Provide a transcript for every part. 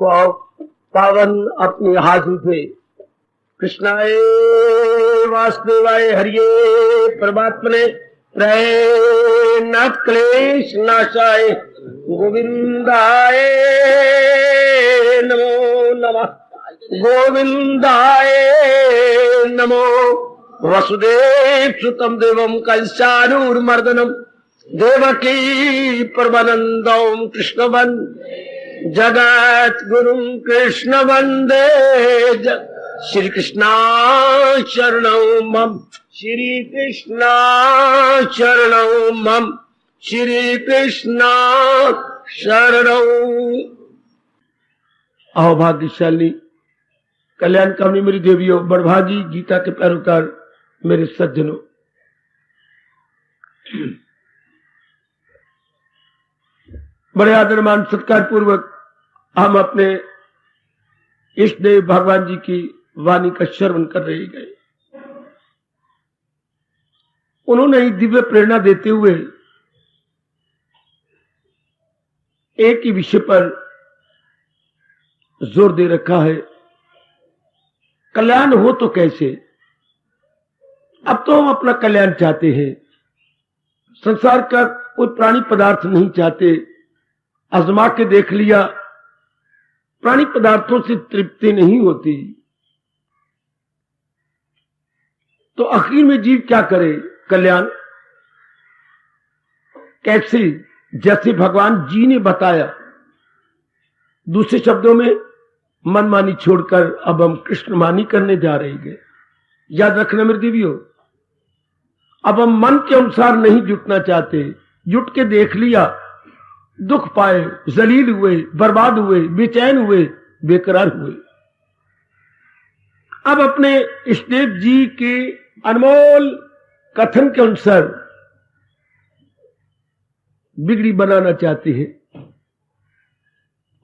पावन अपनी हाथों से कृष्णाय वासुदेवाय हरिये परमात्मने नाथ क्लेश नाशाय गोविंदाय नमो नमः गोविंदाय नमो वसुदेव सुतम देवम कंसानूरमर्दनम देवकी परमानंदम कृष्ण जगत गुरु कृष्ण वंदे श्री कृष्णा शरणं मम श्री कृष्णा शरणं मम श्री कृष्णा शरणं। आओ भाग्यशाली कल्याण कामनी मेरी देवियों, बड़भागी गीता के पैरोकार मेरे सज्जनों, बड़े आदरमान सत्कार पूर्वक हम अपने इष्ट देव भगवान जी की वाणी का श्रवण कर रहे गए। उन्होंने ही दिव्य प्रेरणा देते हुए एक ही विषय पर जोर दे रखा है, कल्याण हो तो कैसे। अब तो हम अपना कल्याण चाहते हैं, संसार का कोई प्राणी पदार्थ नहीं चाहते। आजमा के देख लिया, प्राणी पदार्थों से तृप्ति नहीं होती, तो आखिर में जीव क्या करे? कल्याण कैसे? जैसे भगवान जी ने बताया, दूसरे शब्दों में मनमानी छोड़कर अब हम कृष्णमानी करने जा रहे हैं। याद रखना मेरे देवियों, अब हम मन के अनुसार नहीं जुटना चाहते। जुट के देख लिया, दुख पाए, जलील हुए, बर्बाद हुए, बेचैन हुए, बेकरार हुए। अब अपने इष्टदेव जी के अनमोल कथन के अनुसार बिगड़ी बनाना चाहते हैं,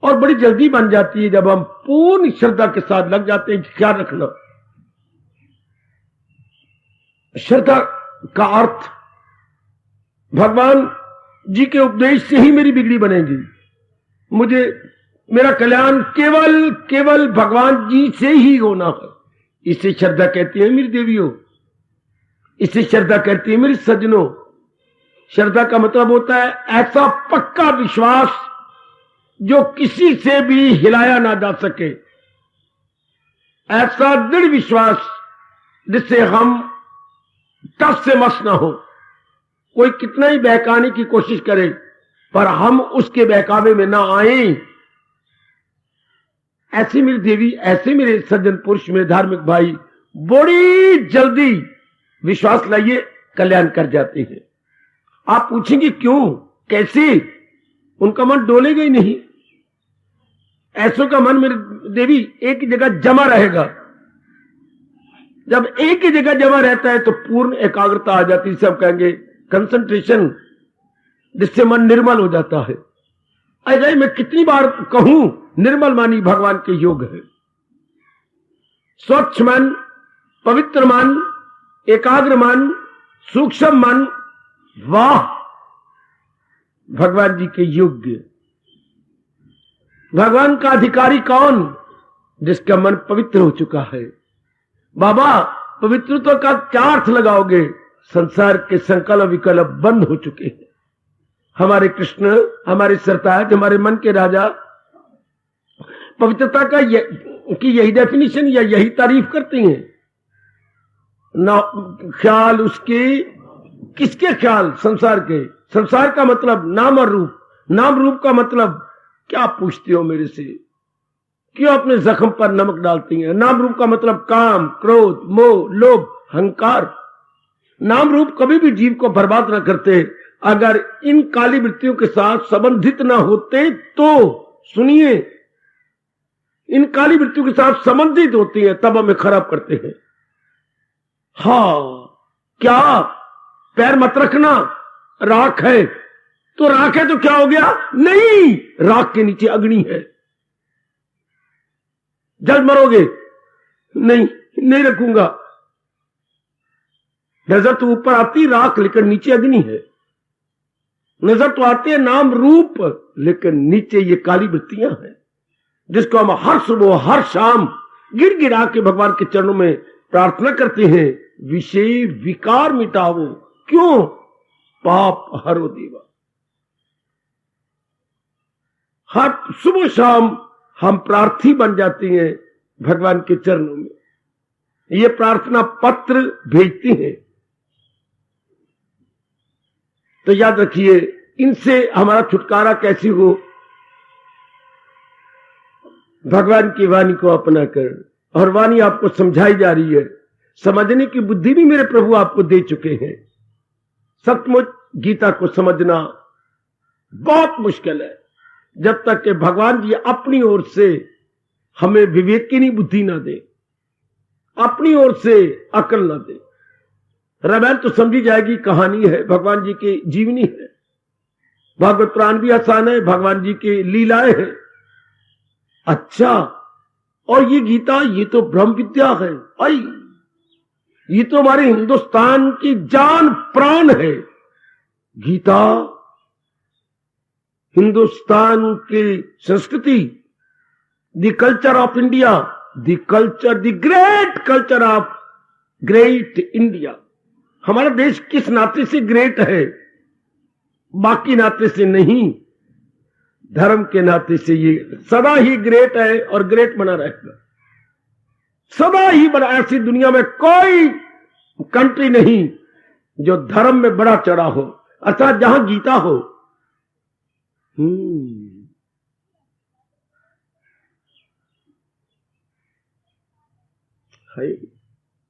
और बड़ी जल्दी बन जाती है जब हम पूर्ण श्रद्धा के साथ लग जाते हैं। ख्याल रखना, श्रद्धा का अर्थ भगवान जी के उपदेश से ही मेरी बिगड़ी बनेगी। मुझे मेरा कल्याण केवल भगवान जी से ही होना है। इसे श्रद्धा कहती है मेरी देवियों, इसे श्रद्धा कहती है मेरे सज्जनों। श्रद्धा का मतलब होता है ऐसा पक्का विश्वास जो किसी से भी हिलाया ना जा सके, ऐसा दृढ़ विश्वास जिससे हम टस से मस ना हो। कोई कितना ही बहकाने की कोशिश करे पर हम उसके बहकावे में ना आए। ऐसी मेरी देवी, ऐसे मेरे सज्जन पुरुष, मेरे धार्मिक भाई बड़ी जल्दी विश्वास लाइए कल्याण कर जाते हैं। आप पूछेंगे क्यों, कैसे? उनका मन डोलेगा ही नहीं। ऐसों का मन मेरे देवी एक ही जगह जमा रहेगा। जब एक ही जगह जमा रहता है तो पूर्ण एकाग्रता आ जाती है। सब कहेंगे कंसंट्रेशन, जिससे मन निर्मल हो जाता है। अरे मैं कितनी बार कहूं, निर्मल मानी भगवान के योग है। स्वच्छ मन, पवित्र मन, एकाग्र मन, सूक्ष्म मन, वाह भगवान जी के योग्य। भगवान का अधिकारी कौन? जिसका मन पवित्र हो चुका है। बाबा पवित्रता का क्या अर्थ लगाओगे? संसार के संकल्प विकल्प बंद हो चुके हैं। हमारे कृष्ण, हमारे सरताज, हमारे मन के राजा पवित्रता का की यही डेफिनेशन या यही तारीफ करती हैं ना। ख्याल उसके, किसके ख्याल? संसार के। संसार का मतलब नाम और रूप, नाम रूप का मतलब क्या पूछते हो मेरे से? क्यों अपने जख्म पर नमक डालती हैं? नाम रूप का मतलब काम, क्रोध, मोह, लोभ, अहंकार। नाम रूप कभी भी जीव को बर्बाद न करते। अगर इन काली वृत्तियों के साथ संबंधित न होते तो, सुनिए, इन काली वृत्तियों के साथ संबंधित होती हैं तब हमें खराब करते हैं। हाँ, क्या पैर मत रखना, राख है तो राख है तो क्या हो गया? नहीं, राख के नीचे अग्नि है, जल मरोगे। नहीं रखूंगा। नजर तो ऊपर आती राख, लेकिन नीचे अग्नि है। नजर तो आती है नाम रूप, लेकिन नीचे ये काली वृत्तियां हैं। जिसको हम हर सुबह हर शाम गिड़गिड़ा के भगवान के चरणों में प्रार्थना करते हैं, विषय विकार मिटाओ, क्यों? पाप हरो देवा। हर सुबह शाम हम प्रार्थी बन जाती हैं भगवान के चरणों में, ये प्रार्थना पत्र भेजती हैं। तो याद रखिए, इनसे हमारा छुटकारा कैसे हो? भगवान की वाणी को अपना कर, और वाणी आपको समझाई जा रही है, समझने की बुद्धि भी मेरे प्रभु आपको दे चुके हैं। सचमुच गीता को समझना बहुत मुश्किल है जब तक कि भगवान जी अपनी ओर से हमें विवेकिनी बुद्धि ना दे, अपनी ओर से अकल ना दे। रामायण तो समझी जाएगी, कहानी है, भगवान जी की जीवनी है। भागवत पुराण भी आसान है, भगवान जी की लीलाएं हैं। अच्छा, और ये गीता, ये तो ब्रह्म विद्या है, आई ये तो हमारे हिंदुस्तान की जान प्राण है। गीता हिंदुस्तान की संस्कृति, the culture of India, the great culture of great India. हमारा देश किस नाते से ग्रेट है? बाकी नाते से नहीं, धर्म के नाते से ये सदा ही ग्रेट है और ग्रेट बना रहेगा, सदा ही बना। ऐसी दुनिया में कोई कंट्री नहीं जो धर्म में बड़ा चढ़ा हो, अर्थात जहां गीता हो।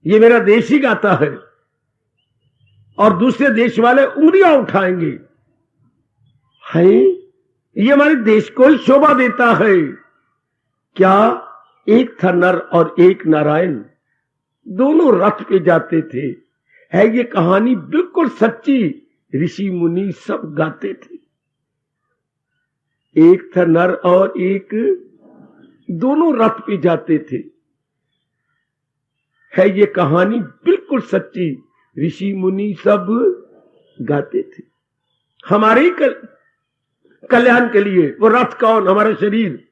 ये मेरा देश ही गाता है, और दूसरे देश वाले उंगलियां उठाएंगे। है ये हमारे देश को ही शोभा देता है। क्या? एक था नर और एक नारायण, दोनों रथ पे जाते थे। है ये कहानी बिल्कुल सच्ची, ऋषि मुनि सब गाते थे। एक था नर और एक, दोनों रथ पे जाते थे। है ये कहानी बिल्कुल सच्ची, ऋषि मुनि सब गाते थे। हमारे ही कल्याण के लिए। वो रथ कौन? हमारा शरीर।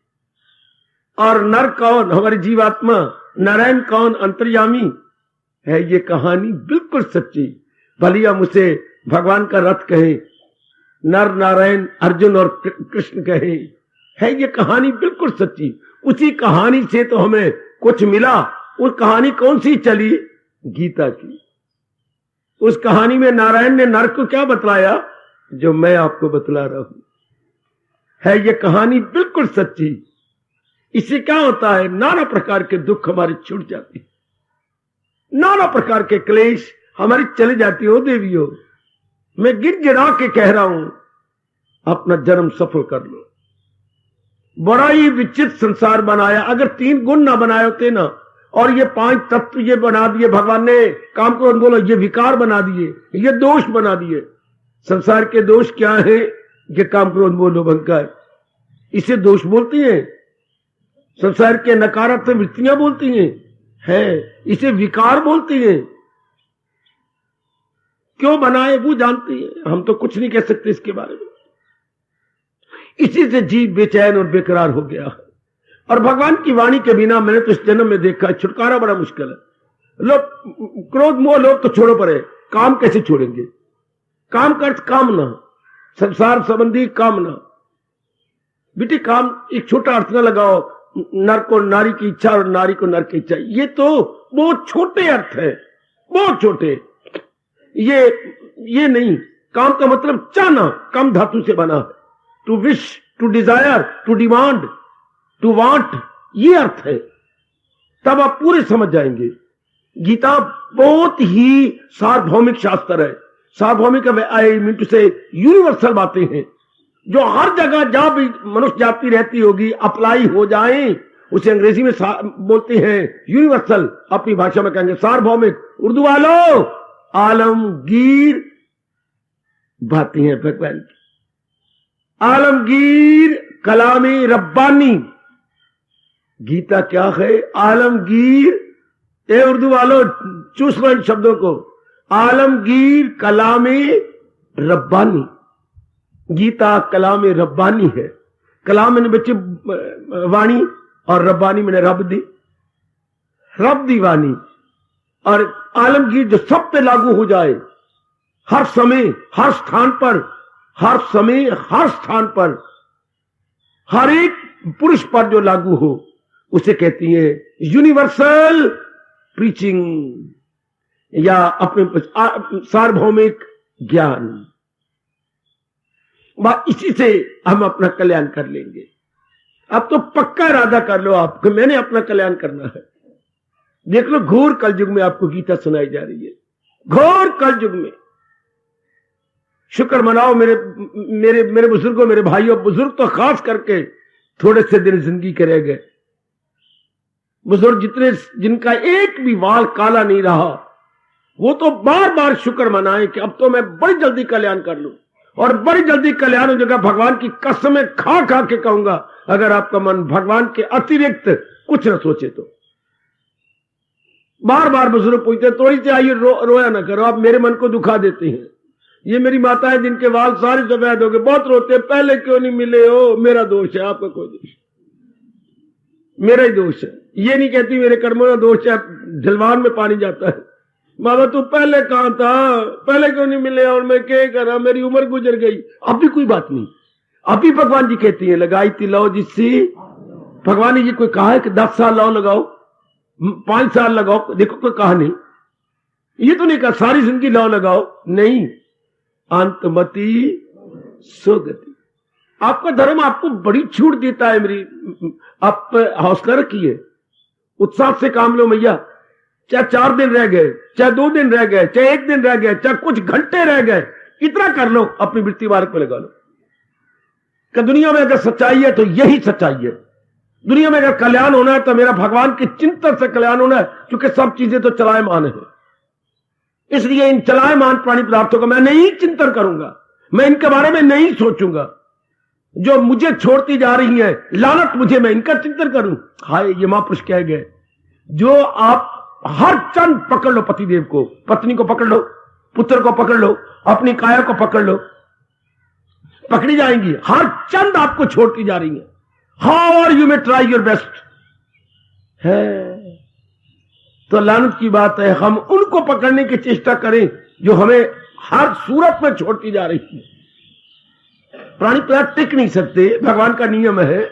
और नर कौन? हमारी जीवात्मा। नारायण कौन? अंतर्यामी। है ये कहानी बिल्कुल सच्ची। भलिया मुझसे भगवान का रथ कहे, नर नारायण अर्जुन और कृष्ण कहे, है ये कहानी बिल्कुल सच्ची। उसी कहानी से तो हमें कुछ मिला। वो कहानी कौन सी चली? गीता की। उस कहानी में नारायण ने नर को क्या बतलाया? जो मैं आपको बतला रहा हूं। है ये कहानी बिल्कुल सच्ची। इससे क्या होता है? नाना प्रकार के दुख हमारे छूट जाते हैं, नाना प्रकार के क्लेश हमारी चले जाती हो। देवियों, मैं गिड़गिड़ा के कह रहा हूं, अपना जन्म सफल कर लो। बड़ा ही विचित्र संसार बनाया। अगर 3 गुण ना बनाए होते ना, और ये 5 तत्व ये बना दिए भगवान ने, काम को बोलो, ये विकार बना दिए, ये दोष बना दिए। संसार के दोष क्या है? ये काम क्रोध बोलो भंकार, इसे दोष बोलती हैं। संसार के नकारात्मक वृत्तियां बोलती हैं, है इसे विकार बोलती हैं। क्यों बनाए वो जानती है, हम तो कुछ नहीं कह सकते इसके बारे में। इसी से जीव बेचैन और बेकरार हो गया है। और भगवान की वाणी के बिना मैंने तो इस जन्म में देखा है, छुटकारा बड़ा मुश्किल है। लोग क्रोध मोह लोग तो छोड़ो पड़े, काम कैसे छोड़ेंगे? काम का अर्थ कामना, संसार संबंधी कामना। बेटी काम एक छोटा अर्थ ना लगाओ, नर को नारी की इच्छा और नारी को नर की इच्छा, ये तो बहुत छोटे अर्थ है, बहुत छोटे। ये नहीं। काम का मतलब चाहना, कम धातु से बना है। To wish, to desire, to demand, to want, ये अर्थ है। तब आप पूरे समझ जाएंगे। गीता बहुत ही सार्वभौमिक शास्त्र है। सार्वभौमिक, आई मीन टू से यूनिवर्सल बातें हैं, जो हर जगह जहां भी मनुष्य जाति रहती होगी अप्लाई हो जाएं। उसे अंग्रेजी में बोलते हैं यूनिवर्सल, अपनी भाषा में कहेंगे सार्वभौमिक। उर्दू वालों, आलमगीर बातें हैं भगवान की। आलमगीर कलामे रब्बानी। गीता क्या है? आलमगीर। ए उर्दू वालों, चूस लो इन शब्दों को। आलमगीर कलामे रब्बानी। गीता कलामे रब्बानी है। कलाम मैंने बच्चे वाणी और रब्बानी मैंने रब दी वाणी और आलमगीर जो सब पे लागू हो जाए, हर समय हर स्थान पर, हर समय हर स्थान पर, हर एक पुरुष पर जो लागू हो, उसे कहती है यूनिवर्सल प्रीचिंग या अपने सार्वभौमिक ज्ञान। इसी से हम अपना कल्याण कर लेंगे। अब तो पक्का इरादा कर लो आप कि मैंने अपना कल्याण करना है। देख लो, घोर कलयुग में आपको गीता सुनाई जा रही है, घोर कलयुग में। शुक्र मनाओ मेरे बुजुर्गों, मेरे भाइयों, बुजुर्ग तो खास करके थोड़े से दिन जिंदगी के रह गए। बुजुर्ग जिनका एक भी वाल काला नहीं रहा, वो तो बार बार शुक्र मनाए कि अब तो मैं बड़ी जल्दी कल्याण कर लूं, और बड़ी जल्दी कल्याण हो जाएगा। भगवान की कसमें खा खा के कहूंगा, अगर आपका मन भगवान के अतिरिक्त कुछ न सोचे तो। बार बार बुजुर्ग पूछते, थोड़ी सी आइए रोया ना करो, आप मेरे मन को दुखा देते हैं। ये मेरी माताएं जिनके वाल सारे सफेद हो गए, बहुत रोते हैं, पहले क्यों नहीं मिले हो। मेरा दोष है, आपका कोई दोष, मेरा ही दोष है। ये नहीं कहती मेरे कर्मों का दोष है, ढलवान में पानी जाता है। बाबा तू पहले कहां था, पहले क्यों नहीं मिले, और मैं क्या करा, मेरी उम्र गुजर गई। अब भी कोई बात नहीं, अभी भगवान जी कहती है लगाई थी लौ जिससे। भगवान जी कोई कहा है कि 10 साल लौ लगाओ, 5 साल लगाओ, देखो कोई कहा नहीं। ये तो नहीं कहा सारी जिंदगी लौ लगाओ, नहीं। अंतमति सुगति। आपका धर्म आपको बड़ी छूट देता है। मेरी आप हौसला रखिए, उत्साह से काम लो मैया। चाहे 4 दिन रह गए, चाहे 2 दिन रह गए, चाहे 1 दिन रह गए, चाहे कुछ घंटे रह गए, इतना कर लो, अपनी वृत्ति मार्ग पे लगा लो कि दुनिया में अगर सच्चाई है तो यही सच्चाई है। दुनिया में अगर कल्याण होना है तो मेरा भगवान के चिंतन से कल्याण होना है, क्योंकि सब चीजें तो चलायमान है। इसलिए इन चलायमान प्राणी पदार्थों का मैं नहीं चिंतन करूंगा, मैं इनके बारे में नहीं सोचूंगा। जो मुझे छोड़ती जा रही है लानत मुझे, मैं इनका चिंतन करूं। हाय, ये महापुरुष कह गए, जो आप हर चंद पकड़ लो, पतिदेव को, पत्नी को पकड़ लो, पुत्र को पकड़ लो, अपनी काया को पकड़ लो, पकड़ी जाएंगी। हर चंद आपको छोड़ती जा रही है। How are you may try your best है तो लानत की बात है, हम उनको पकड़ने की चेष्टा करें जो हमें हर सूरत में छोड़ती जा रही है। प्राणी पदार्थ टिक नहीं सकते, भगवान का नियम है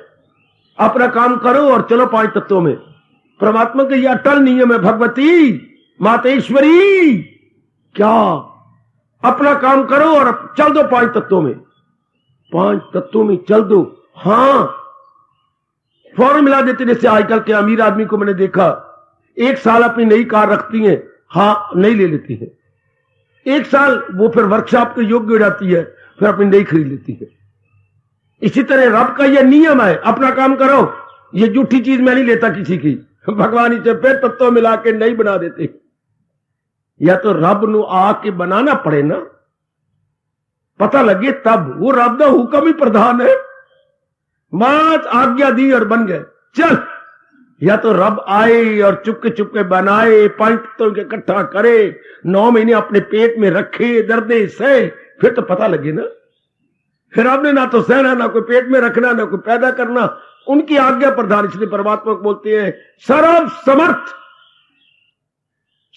अपना काम करो और चलो 5 तत्वों में। परमात्मा का यह अटल नियम है, भगवती मातेश्वरी, क्या अपना काम करो और चल दो 5 तत्वों में, 5 तत्वों में चल दो। हां, फौरन मिला देते। जैसे आजकल के अमीर आदमी को मैंने देखा, 1 साल अपनी नई कार रखती है, हां नई ले लेती है, 1 साल वो फिर वर्कशॉप के योग्य हो जाती है, फिर अपनी नई खरीद लेती है। इसी तरह रब का यह नियम है, अपना काम करो। ये झूठी चीज मैं नहीं लेता किसी की, भगवान इसे फिर तत्व मिला के नहीं बना देते। या तो रब नु आके बनाना पड़े ना, पता लगे तब। वो रब का हुक्म ही प्रधान है, बात आज्ञा दी और बन गए, चल। या तो रब आए और चुपके बनाए, 5 तत्वों के इकट्ठा करे, 9 महीने अपने पेट में रखे, दर्दे सहे, फिर तो पता लगे ना। फिर आपने ना तो सहना, ना कोई पेट में रखना, ना कोई पैदा करना, उनकी आज्ञा प्रधान। इसलिए परमात्मा को बोलते हैं सर्व समर्थ,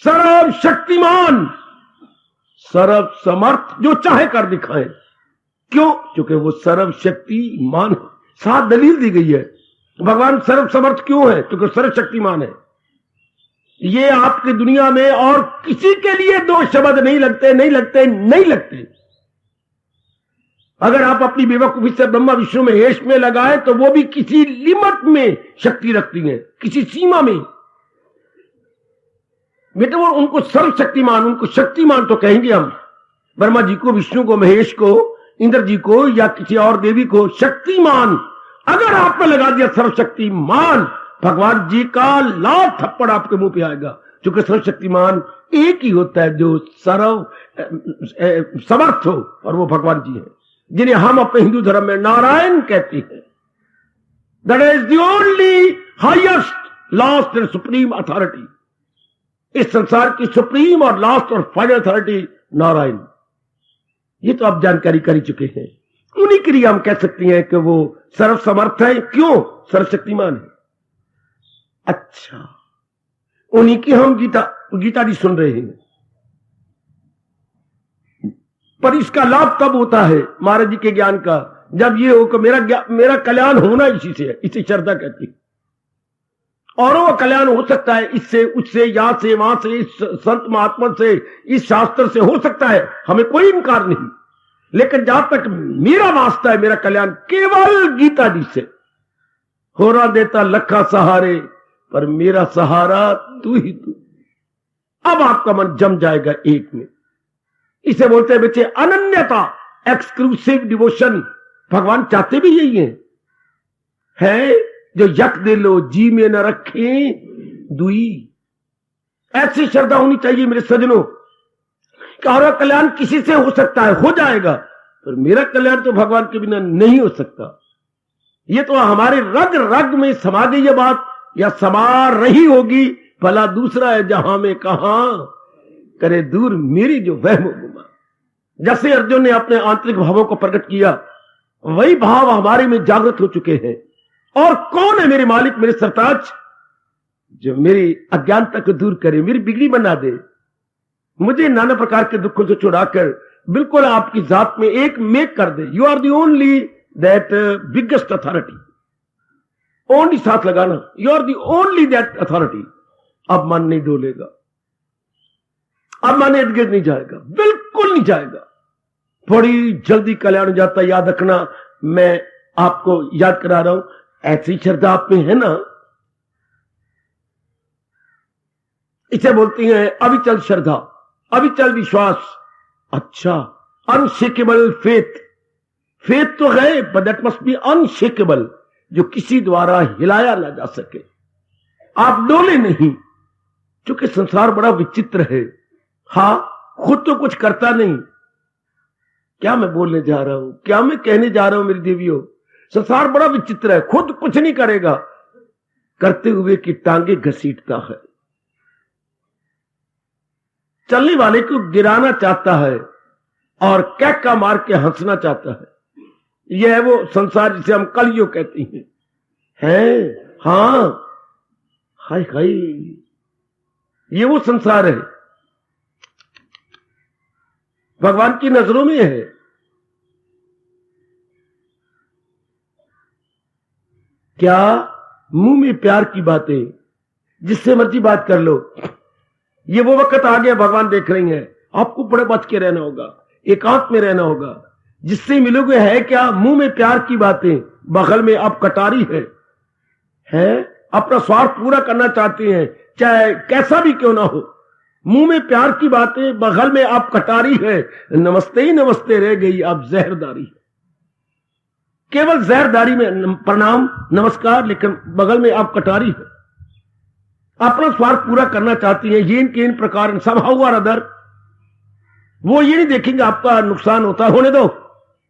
सर्व शक्तिमान, सर्व समर्थ, जो चाहे कर दिखाए। क्यों? क्योंकि वो सर्व शक्तिमान है। 7 दलील दी गई है। भगवान सर्व समर्थ क्यों है? क्योंकि सर्व शक्तिमान है। ये आपकी दुनिया में और किसी के लिए 2 शब्द नहीं लगते, नहीं लगते, नहीं लगते। अगर आप अपनी बेवकूफी से ब्रह्मा विष्णु महेश में लगाए तो वो भी किसी लिमिट में शक्ति रखती हैं, किसी सीमा में। बेटे वो उनको सर्वशक्तिमान, उनको शक्तिमान तो कहेंगे हम। ब्रह्मा जी को, विष्णु को, महेश को, इंद्र जी को या किसी और देवी को शक्तिमान अगर आपने लगा दिया सर्वशक्तिमान, भगवान जी का लाख थप्पड़ आपके मुंह पे आएगा। क्योंकि सर्वशक्तिमान एक ही होता है जो सर्व समर्थ हो, और वो भगवान जी है, जिन्हें हम अपने हिंदू धर्म में नारायण कहते हैं। That is the only highest, last and supreme authority. इस संसार की सुप्रीम और लास्ट और फाइनल अथॉरिटी नारायण। ये तो आप जानकारी कर ही चुके हैं। उन्हीं के लिए हम कह सकते हैं कि वो सर्वसमर्थ है। क्यों? सर्वशक्तिमान है। अच्छा, उन्हीं की हम गीता जी सुन रहे हैं, पर इसका लाभ तब होता है महाराज जी के ज्ञान का जब ये हो कि मेरा कल्याण होना इसी से है। इसे श्रद्धा कहती है। औरों का कल्याण हो सकता है इससे, उससे, यहां से, वहां से, इस संत महात्मा से, इस शास्त्र से हो सकता है, हमें कोई इनकार नहीं। लेकिन जहां तक मेरा वास्ता है, मेरा कल्याण केवल गीता जी से। हो रहा देता लखा सहारे, पर मेरा सहारा तू ही तू। अब आपका मन जम जाएगा एक में। इसे बोलते हैं बच्चे अनन्यता, एक्सक्लूसिव डिवोशन। भगवान चाहते भी यही है जो यक दे लो जी में न रखे दुई। ऐसी श्रद्धा होनी चाहिए मेरे सज्जनों कि और कल्याण किसी से हो सकता है, हो जाएगा, पर मेरा कल्याण तो भगवान के बिना नहीं हो सकता। ये तो हमारे रग रग में समा गई ये बात, या समा रही होगी। भला दूसरा है जहां में कहां करे दूर मेरी जो वहम गुमा। जैसे अर्जुन ने अपने आंतरिक भावों को प्रकट किया, वही भाव हमारे में जागृत हो चुके हैं। और कौन है मेरे मालिक, मेरे सरताज, जो मेरी अज्ञानता को दूर करे, मेरी बिगड़ी बना दे, मुझे नाना प्रकार के दुखों से छुड़ाकर बिल्कुल आपकी जात में एक मेक कर दे। You are the only that biggest authority. Only साथ लगाना, you are the only that authority. अब मन नहीं डोलेगा, अब मन इर्द गिर्द नहीं जाएगा, बिल्कुल नहीं जाएगा। बड़ी जल्दी कल्याण हो जाता है। याद रखना, मैं आपको याद करा रहा हूं, ऐसी श्रद्धा आप में है ना, इसे बोलती हैं अविचल श्रद्धा, अविचल विश्वास। अच्छा, अनशेकेबल फेथ। फेथ तो है, but that must be unshakeable, जो किसी द्वारा हिलाया ना जा सके। आप डोले नहीं, क्योंकि संसार बड़ा विचित्र है। हां, खुद तो कुछ करता नहीं। क्या मैं बोलने जा रहा हूं, क्या मैं कहने जा रहा हूं मेरी देवियों? संसार बड़ा विचित्र है, खुद कुछ नहीं करेगा, करते हुए की टांगे घसीटता है, चलने वाले को गिराना चाहता है और कैका मार के हंसना चाहता है। यह है वो संसार जिसे हम कलयुग कहते हैं। हां, हाय हाय, ये वो संसार है, भगवान की नजरों में है। क्या मुंह में प्यार की बातें, जिससे मर्जी बात कर लो। ये वो वक्त आ गया, भगवान देख रही हैं, आपको बड़े बच के रहना होगा, एकांत में रहना होगा। जिससे मिलोगे है क्या? मुंह में प्यार की बातें, बगल में आप कटारी है अपना स्वार्थ पूरा करना चाहते हैं, चाहे कैसा भी क्यों ना हो। मुंह में प्यार की बातें, बगल में आप कटारी है। नमस्ते ही नमस्ते रह गई, आप जहरदारी है। केवल जहरदारी में प्रणाम नमस्कार, लेकिन बगल में आप कटारी है। अपना स्वार्थ पूरा करना चाहती है, ये इनके इन प्रकार समहाउ और अदर। वो ये नहीं देखेंगे आपका नुकसान होता है, होने दो,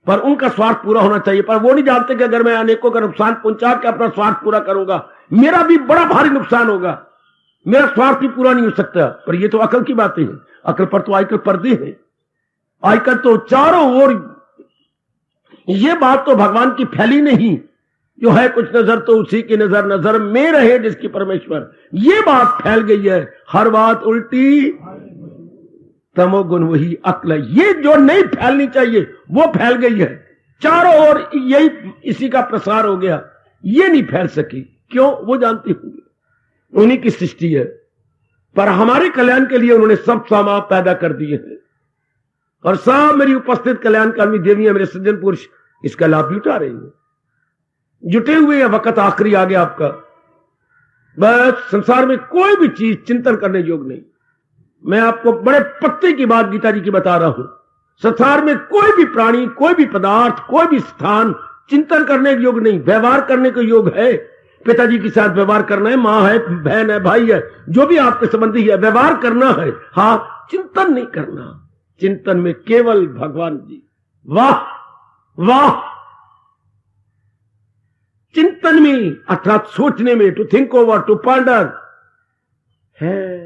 पर उनका स्वार्थ पूरा होना चाहिए। पर वो नहीं जानते कि अगर मैं अनेकों का नुकसान पहुंचा के अपना स्वार्थ पूरा करूंगा, मेरा भी बड़ा भारी नुकसान होगा, मेरा स्वार्थ भी पूरा नहीं हो सकता। पर ये तो अकल की बातें हैं। अकल पर तो आजकल पर्दे हैं, आजकल तो चारों ओर ये बात तो भगवान की फैली नहीं, जो है कुछ नजर तो उसी की नजर, नजर में रहे जिसकी परमेश्वर। ये बात फैल गई है, हर बात उल्टी तमोगुण वही अक्ल। ये जो नहीं फैलनी चाहिए वो फैल गई है, चारों ओर यही इसी का प्रसार हो गया। ये नहीं फैल सकी, क्यों? वो जानती होंगी, उन्हीं की सृष्टि है। पर हमारे कल्याण के लिए उन्होंने सब सामान पैदा कर दिए हैं, और सब मेरी उपस्थित कल्याणकामी देवियां, मेरे सज्जन पुरुष इसका लाभ भी उठा रही हैं, जुटे हुए हैं। वक्त आखिरी आ गया आपका। बस संसार में कोई भी चीज चिंतन करने योग्य नहीं। मैं आपको बड़े पत्ते की बात गीता जी की बता रहा हूं। संसार में कोई भी प्राणी, कोई भी पदार्थ, कोई भी स्थान चिंतन करने के योग्य नहीं, व्यवहार करने के योग्य है। पिताजी के साथ व्यवहार करना है, मां है, बहन है, भाई है, जो भी आपके संबंधी है, व्यवहार करना है। हां, चिंतन नहीं करना। चिंतन में केवल भगवान जी। वाह वाह, चिंतन में अर्थात सोचने में, to think over, to ponder है।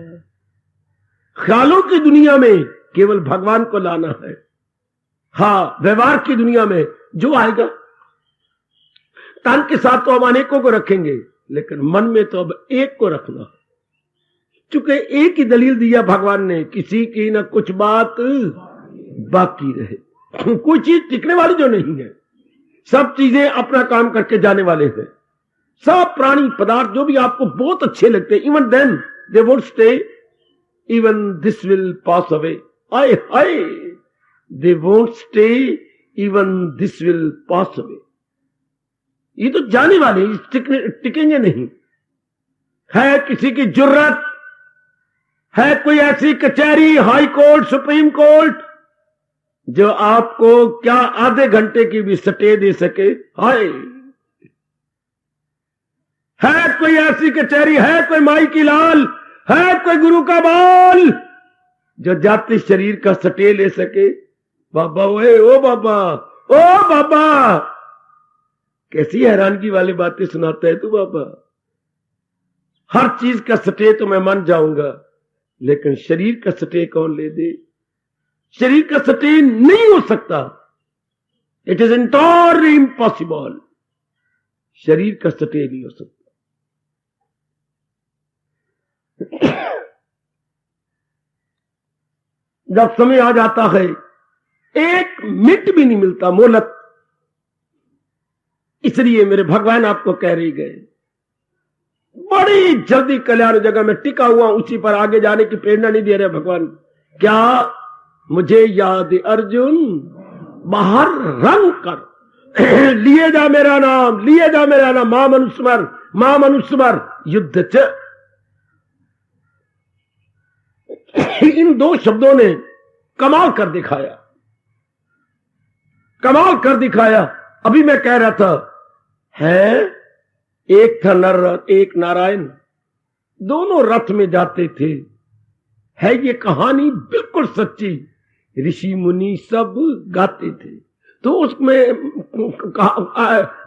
ख्यालों की दुनिया में केवल भगवान को लाना है। हाँ, व्यवहार की दुनिया में जो आएगा, तन के साथ तो हम अनेकों को रखेंगे, लेकिन मन में तो अब एक को रखना। चूंकि एक ही दलील दिया भगवान ने, किसी की ना कुछ बात बाकी रहे। कोई चीज टिकने वाली जो नहीं है, सब चीजें अपना काम करके जाने वाले हैं। सब प्राणी पदार्थ जो भी आपको बहुत अच्छे लगते हैं, even then they won't stay, even this will pass away. आए हाय, they won't stay, even this will pass away. ये तो जाने वाले, टिकेंगे नहीं। है किसी की जुर्रत, है कोई ऐसी कचहरी, हाई कोर्ट, सुप्रीम कोर्ट, जो आपको क्या आधे घंटे की भी स्टे दे सके? हाय, है कोई ऐसी कचहरी, है कोई माई की लाल, है कोई गुरु का बाल, जो जाते शरीर का स्टे ले सके? बाबा ओए, ओ बाबा, ओ बाबा, कैसी हैरानगी वाली बातें सुनाता है तू बाबा। हर चीज का स्टे तो मैं मान जाऊंगा, लेकिन शरीर का स्टे कौन ले दे? शरीर का स्टे नहीं हो सकता। It is entirely impossible. शरीर का स्टे नहीं हो सकता। जब समय आ जाता है, एक मिनट भी नहीं मिलता मोहलत। इसलिए मेरे भगवान आपको कह रही गए, बड़ी जल्दी कल्याण जगह में टिका हुआ, उसी पर आगे जाने की प्रेरणा नहीं दे रहे भगवान। क्या मुझे याद अर्जुन, बाहर रंग कर लिए जा मेरा नाम, लिए जा मेरा नाम, मां मनुस्मर, मां मनुस्मर युद्ध च। इन दो शब्दों ने कमाल कर दिखाया, कमाल कर दिखाया। अभी मैं कह रहा था, है एक था नर, एक नारायण, दोनों रथ में जाते थे। है ये कहानी बिल्कुल सच्ची, ऋषि मुनि सब गाते थे। तो उसमें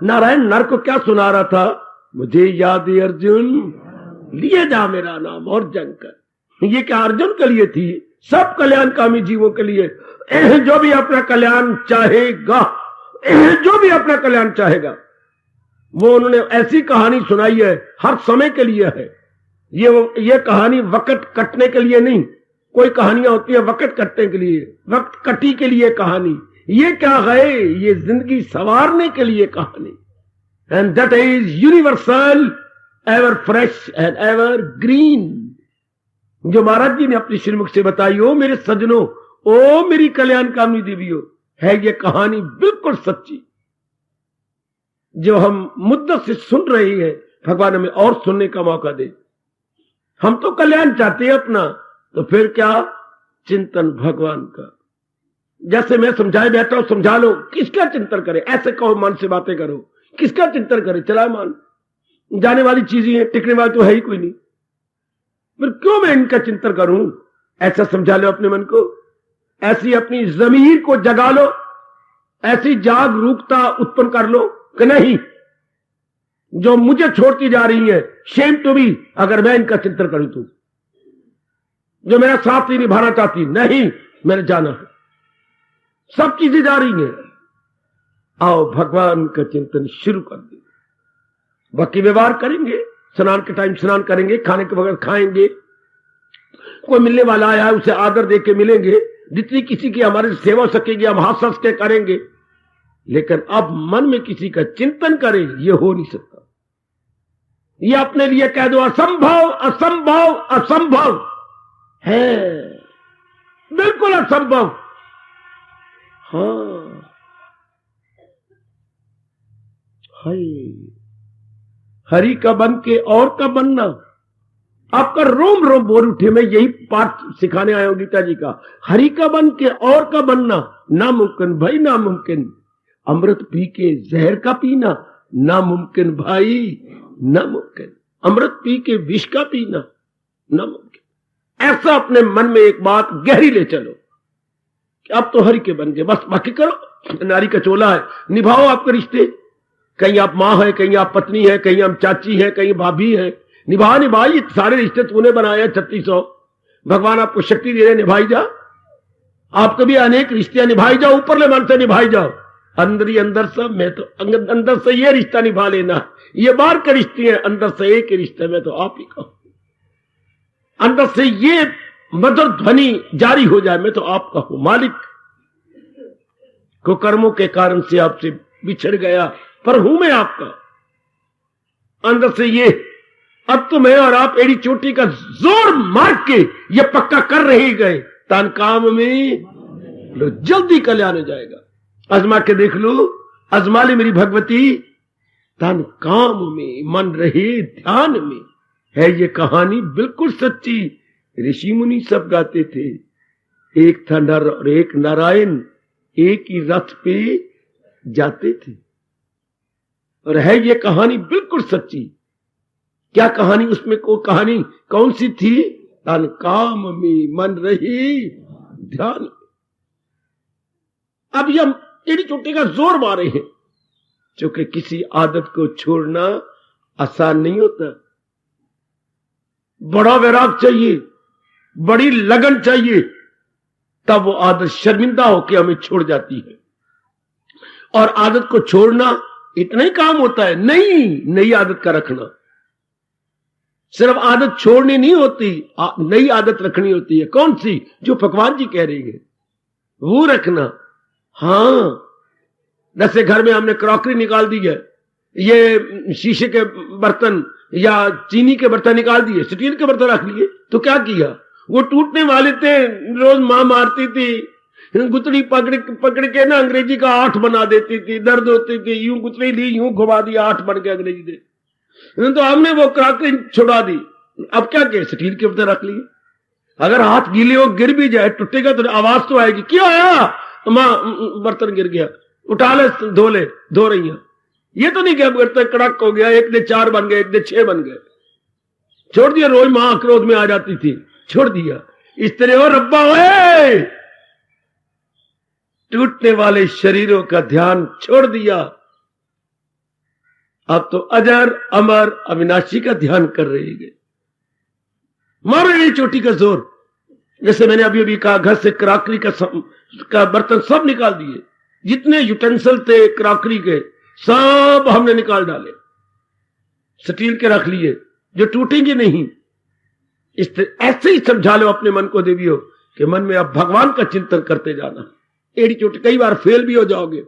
नारायण नर को क्या सुना रहा था? मुझे याद अर्जुन, लिए जा मेरा नाम और जंग कर। ये क्या अर्जुन के लिए थी? सब कल्याणकामी जीवों के लिए, जो भी अपना कल्याण चाहेगा, जो भी अपना कल्याण चाहेगा, वो उन्होंने ऐसी कहानी सुनाई है, हर समय के लिए है। ये कहानी वक्त कटने के लिए नहीं। कोई कहानियां होती है वक्त कटने के लिए, वक्त कटी के लिए कहानी। ये क्या है? ये जिंदगी संवारने के लिए कहानी। And that is universal, ever fresh and ever green, जो महाराज जी ने अपनी श्रीमुख से बताई। ओ मेरे सजनों, ओ मेरी कल्याणकामी देवियों, है ये कहानी बिल्कुल सच्ची। जो हम मुद्दत से सुन रहे हैं, भगवान हमें और सुनने का मौका दे। हम तो कल्याण चाहते हैं अपना, तो फिर क्या चिंतन भगवान का। जैसे मैं समझाए बैठा हूं, समझा लो। किसका चिंतन करे? ऐसे कहो, मन से बातें करो। किसका चिंतन करे? चला मान जाने वाली चीजें हैं, टिकने वाली तो है ही कोई नहीं। फिर क्यों मैं इनका चिंतन करूं? ऐसा समझा लो अपने मन को, ऐसी अपनी जमीर को जगा लो, ऐसी जागरूकता उत्पन्न कर लो कि नहीं, जो मुझे छोड़ती जा रही है, शेम टू बी अगर मैं इनका चिंतन करूं तो। जो मेरा साथ ही निभाना चाहती, नहीं मैंने जाना है, सब चीजें जा रही हैं। आओ भगवान का चिंतन शुरू कर दे। बाकी व्यवहार करेंगे, स्नान के टाइम स्नान करेंगे, खाने के बगैर खाएंगे, कोई मिलने वाला आया है उसे आदर देके मिलेंगे, जितनी किसी की हमारे सेवा सकेगी हम हंस हंस के करेंगे। लेकिन अब मन में किसी का चिंतन करें, ये हो नहीं सकता। ये अपने लिए कह दो असंभव, असंभव, असंभव है, बिल्कुल असंभव। हाँ, हरि का बन के और का बनना। आपका रोम रोम बोल उठे। मैं यही पाठ सिखाने आया हूं गीता जी का। हरि का बन के और का बनना नामुमकिन भाई, नामुमकिन। अमृत पी के जहर का पीना नामुमकिन भाई, नामुमकिन। अमृत पी के विष का पीना नामुमकिन। ऐसा अपने मन में एक बात गहरी ले चलो कि अब तो हरि के बन गए, बस बाकी करो। नारी का चोला है, निभाओ आपके रिश्ते। कहीं आप मां है, कहीं आप पत्नी है, कहीं हम चाची है, कहीं भाभी है। निभाई सारे रिश्ते तूने बनाए 3600। भगवान आपको शक्ति दे रहे, निभाई जा। आप कभी अनेक रिश्ते निभाई जाओ, ऊपरले मन से निभाई जाओ, अंदर ही अंदर सब मैं तो अंदर से ये रिश्ता निभा लेना, ये बाहर के रिश्ते हैं, अंदर से एक रिश्ते में तो आप ही का, अंदर से ये मधुर ध्वनि जारी हो जाए, मैं तो आपका हूं मालिक, को कर्मों के कारण से आपसे बिछड़ गया पर हूं मैं आपका, अंदर से ये अब तो मैं और आप एड़ी चोटी का जोर मार के ये पक्का कर रहे गए, तान काम में लो जल्दी कल्याण हो जाएगा। आजमा के देख लो, आजमा ले मेरी भगवती, तान काम में मन रहे ध्यान में, है ये कहानी बिल्कुल सच्ची, ऋषि मुनि सब गाते थे, एक था नर और एक नारायण, एक ही रथ पे जाते थे, और है ये कहानी बिल्कुल सच्ची। क्या कहानी उसमें, को कहानी कौन सी थी? तन काम में मन रही ध्यान। अब ये हम एड़ी चोटी का जोर मारे हैं, क्योंकि किसी आदत को छोड़ना आसान नहीं होता, बड़ा वैराग चाहिए, बड़ी लगन चाहिए, तब वो आदत शर्मिंदा होकर हमें छोड़ जाती है। और आदत को छोड़ना इतना ही काम होता है नहीं, नई आदत का रखना, सिर्फ आदत छोड़नी नहीं होती, नई आदत रखनी होती है। कौन सी? जो भगवान जी कह रही है वो रखना। हां, जैसे घर में हमने क्रॉकरी निकाल दी है, ये शीशे के बर्तन या चीनी के बर्तन निकाल दिए, स्टील के बर्तन रख लिए, तो क्या किया? वो टूटने वाले थे, रोज मां मारती थी, गुतड़ी पकड़ के ना अंग्रेजी का 8 बना देती थी, दर्द होती थी, यूं गुतड़ी ली, यूं घुमा दिया, 8 बन गया अंग्रेजी दे। तो हमने वो क्रॉकरी छुड़ा दी, अब क्या किया? स्टील के बर्तन रख लिए। अगर हाथ गीले हो, गिर भी जाए, टूटेगा तो आवाज तो आएगी, क्या आया? मां बर्तन गिर गया, उठा ले, धो रही है। ये तो नहीं क्या बर्तन कड़क हो गया, एक ने 4 बन गए, एक ने 6 बन गए, छोड़ दिया। रोज मां क्रोध में आ जाती थी, छोड़ दिया। इस तरह हो रब्बा ओए, टूटने वाले शरीरों का ध्यान छोड़ दिया, अब तो अजर अमर अविनाशी का ध्यान कर रहे हैं। मारो ये चोटी का जोर। जैसे मैंने अभी अभी कहा, घर से क्रॉकरी का बर्तन सब निकाल दिए, जितने यूटेंसिल थे क्रॉकरी के सब हमने निकाल डाले, स्टील के रख लिए जो टूटेंगे नहीं। ऐसे ही समझा लो अपने मन को देवियो कि मन में अब भगवान का चिंतन करते जाना। एड़ी चोटी, कई बार फेल भी हो जाओगे,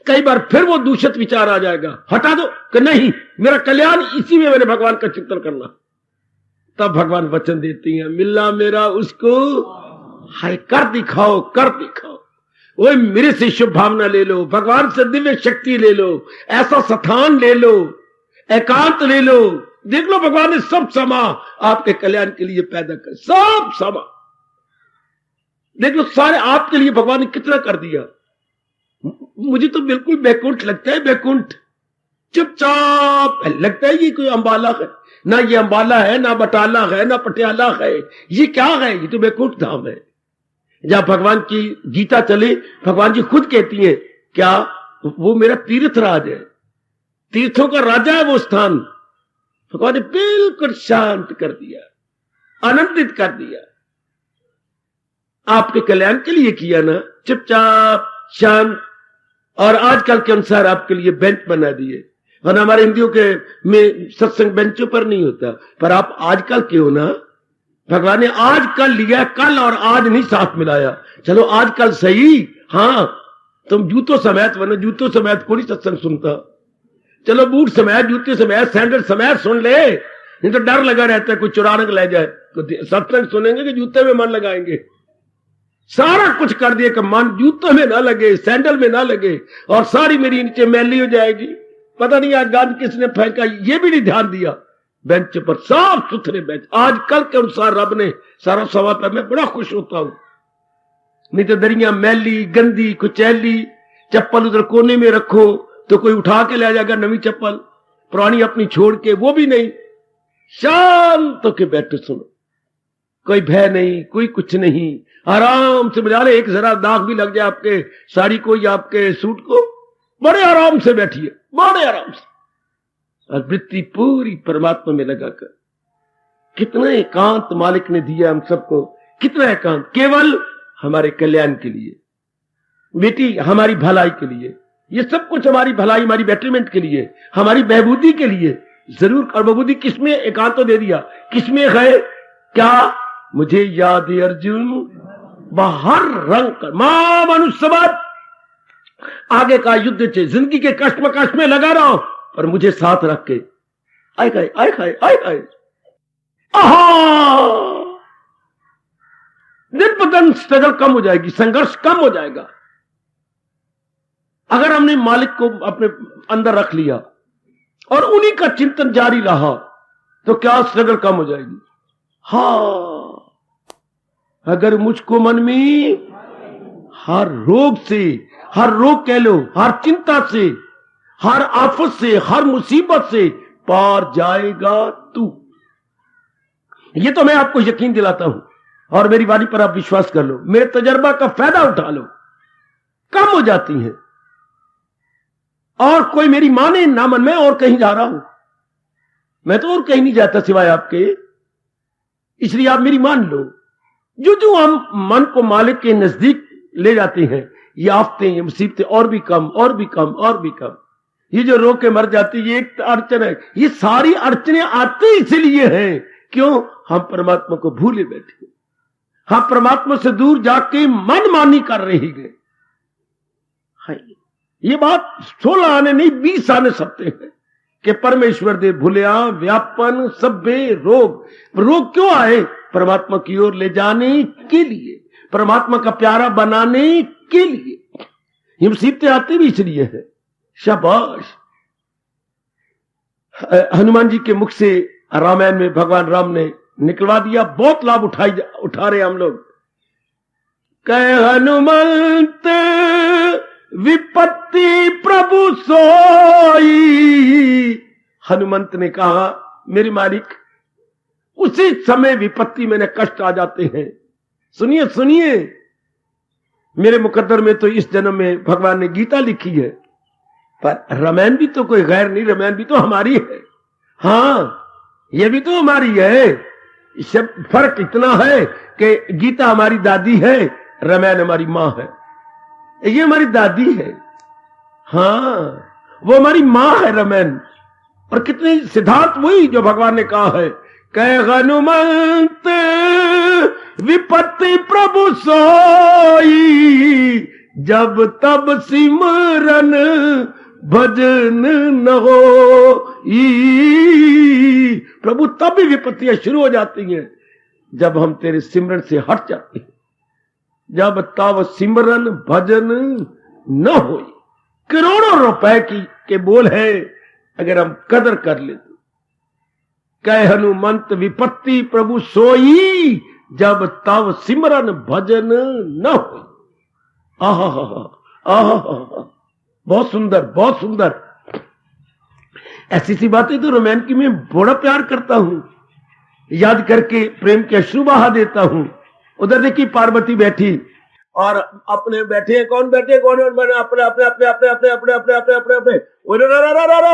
कई बार फिर वो दूषित विचार आ जाएगा, हटा दो कि नहीं, मेरा कल्याण इसी में मैंने भगवान का चिंतन करना। तब भगवान वचन देती हैं, मिलना मेरा उसको हाय कर दिखाओ, कर दिखाओ। वो मेरे से शुभ भावना ले लो, भगवान से दिव्य शक्ति ले लो, ऐसा स्थान ले लो, एकांत ले लो। देख लो भगवान ने सब समा आपके कल्याण के लिए पैदा कर, सब समा देख लो, सारे आपके लिए भगवान ने कितना कर दिया। मुझे तो बिल्कुल बैकुंठ लगता है, बैकुंठ चुपचाप लगता है ये कोई अंबाला है, ना ये अंबाला है, ना बटाला है, ना पटियाला है, ये क्या है? ये तो बैकुंठ धाम है, जहां भगवान की गीता चले। भगवान जी खुद कहती हैं, क्या वो मेरा तीर्थ राज है, तीर्थों का राजा है वो स्थान। भगवान ने बिल्कुल शांत कर दिया, आनंदित कर दिया, आपके कल्याण के लिए किया ना, चुपचाप शांत। और आजकल के अनुसार आपके लिए बेंच बना दिए, और हमारे हिंदियों के में सत्संग बेंचों पर नहीं होता, पर आप आजकल के हो ना। भगवान ने आजकल लिया, कल और आज नहीं साथ मिलाया। चलो आजकल सही, हाँ तुम जूतों समेत वरना जूतों समेत कोई सत्संग सुनता, चलो बूट समेत, जूते समेत, सैंडल समेत सुन ले, नहीं तो डर लगा रहता है कोई चुरा के ले जाए। तो सत्संग सुनेंगे कि जूते में मन लगाएंगे? सारा कुछ कर दिया कि मन जूतों में ना लगे, सैंडल में ना लगे, और सारी मेरी नीचे मैली हो जाएगी। पता नहीं आज गांध किसने फेंका, ये भी नहीं ध्यान दिया। बेंच पर साफ सुथरे बेंच, आजकल के अनुसार रब ने सारा सवा पे, मैं बड़ा खुश होता हूं। नहीं तो दरिया मैली गंदी कुचैली, चप्पल उधर कोने में रखो तो कोई उठा के ले जाएगा नवी चप्पल, पुरानी अपनी छोड़ के, वो भी नहीं। शांत होके बैठो, सुनो, कोई भय नहीं, कोई कुछ नहीं, आराम से बजा ले। एक जरा दाग भी लग जाए आपके साड़ी को या आपके सूट को, बड़े आराम से बैठिए, बड़े आराम से, और वृत्ति पूरी परमात्मा में लगाकर। कितना एकांत मालिक ने दिया हम सबको, कितना एकांत। केवल हमारे कल्याण के लिए, बेटी हमारी भलाई के लिए, ये सब कुछ हमारी भलाई, हमारी बेटरमेंट के लिए, हमारी बहबूदी के लिए जरूर। और बहबूदी किसमें? एकांत तो दे दिया, किसमें है? क्या? मुझे याद है अर्जुन बाहर रंग कर मां मनुष्यवत, आगे का युद्ध से जिंदगी के कष्ट में कष्ट में लगा रहा हूं, और मुझे साथ रख के आए खाए आए खाए आए खाए, दिन ब दिन स्ट्रगल कम हो जाएगी, संघर्ष कम हो जाएगा। अगर हमने मालिक को अपने अंदर रख लिया और उन्हीं का चिंतन जारी रहा तो क्या स्ट्रगल कम हो जाएगी। हाँ, अगर मुझको मन में हर रोग से, हर रोग कह लो, हर चिंता से, हर आफत से, हर मुसीबत से पार जाएगा तू, ये तो मैं आपको यकीन दिलाता हूं। और मेरी वाणी पर आप विश्वास कर लो, मेरे तजर्बा का फायदा उठा लो, कम हो जाती है। और कोई मेरी माने ना मन, में और कहीं जा रहा हूं, मैं तो और कहीं नहीं जाता सिवाय आपके, इसलिए आप मेरी मान लो। जो जो हम मन को मालिक के नजदीक ले जाते हैं, ये आफतें, ये मुसीबतें और भी कम और भी कम और भी कम। ये जो रो के मर जाती है, ये एक अड़चन है। ये सारी अड़चनें आते इसलिए हैं, क्यों? हम परमात्मा को भूले बैठे, हम परमात्मा से दूर जाके मनमानी कर रहे हैं। ये बात 16 आने नहीं 20 आने सकते हैं कि परमेश्वर दे भूलिया व्यापन सभ्य रोग। रोग क्यों आए? परमात्मा की ओर ले जाने के लिए, परमात्मा का प्यारा बनाने के लिए। ये मुसीबतें आती भी इसलिए है। शाबाश। हनुमान जी के मुख से रामायण में भगवान राम ने निकलवा दिया, बहुत लाभ उठा रहे हम लोग। कह हनुमंत विपत्ति प्रभु सोई, हनुमंत ने कहा मेरे मालिक उसी समय विपत्ति में कष्ट आ जाते हैं। सुनिए सुनिए, मेरे मुकद्दर में तो इस जन्म में भगवान ने गीता लिखी है, पर रामायण भी तो कोई गैर नहीं, रामायण भी तो हमारी है। हाँ, ये भी तो हमारी है। इससे फर्क इतना है कि गीता हमारी दादी है, रामायण हमारी मां है। ये हमारी दादी है, हाँ, वो हमारी मां है रामायण। और कितने सिद्धांत वही जो भगवान ने कहा है, कह हनुमंत विपत्ति प्रभु सोई, जब तब सिमरन भजन न हो। प्रभु तब भी विपत्तियां शुरू हो जाती हैं जब हम तेरे सिमरन से हट जाते हैं, जब तब सिमरन भजन न हो। करोड़ों रुपए के बोल है, अगर हम कदर कर ले तो। कह हनुमंत विपत्ति प्रभु सोई, जब तब सिमरन भजन न हो। आहा, बहुत सुंदर, बहुत सुंदर। ऐसी सी बातें तो रामायण की मैं बड़ा प्यार करता हूं, याद करके प्रेम के अश्रु बहा देता हूं। उधर देखिए पार्वती बैठी और अपने बैठे हैं, कौन बैठे कौन है? अपने अपने अपने अपने अपने अपने अपने अपने अपने अपने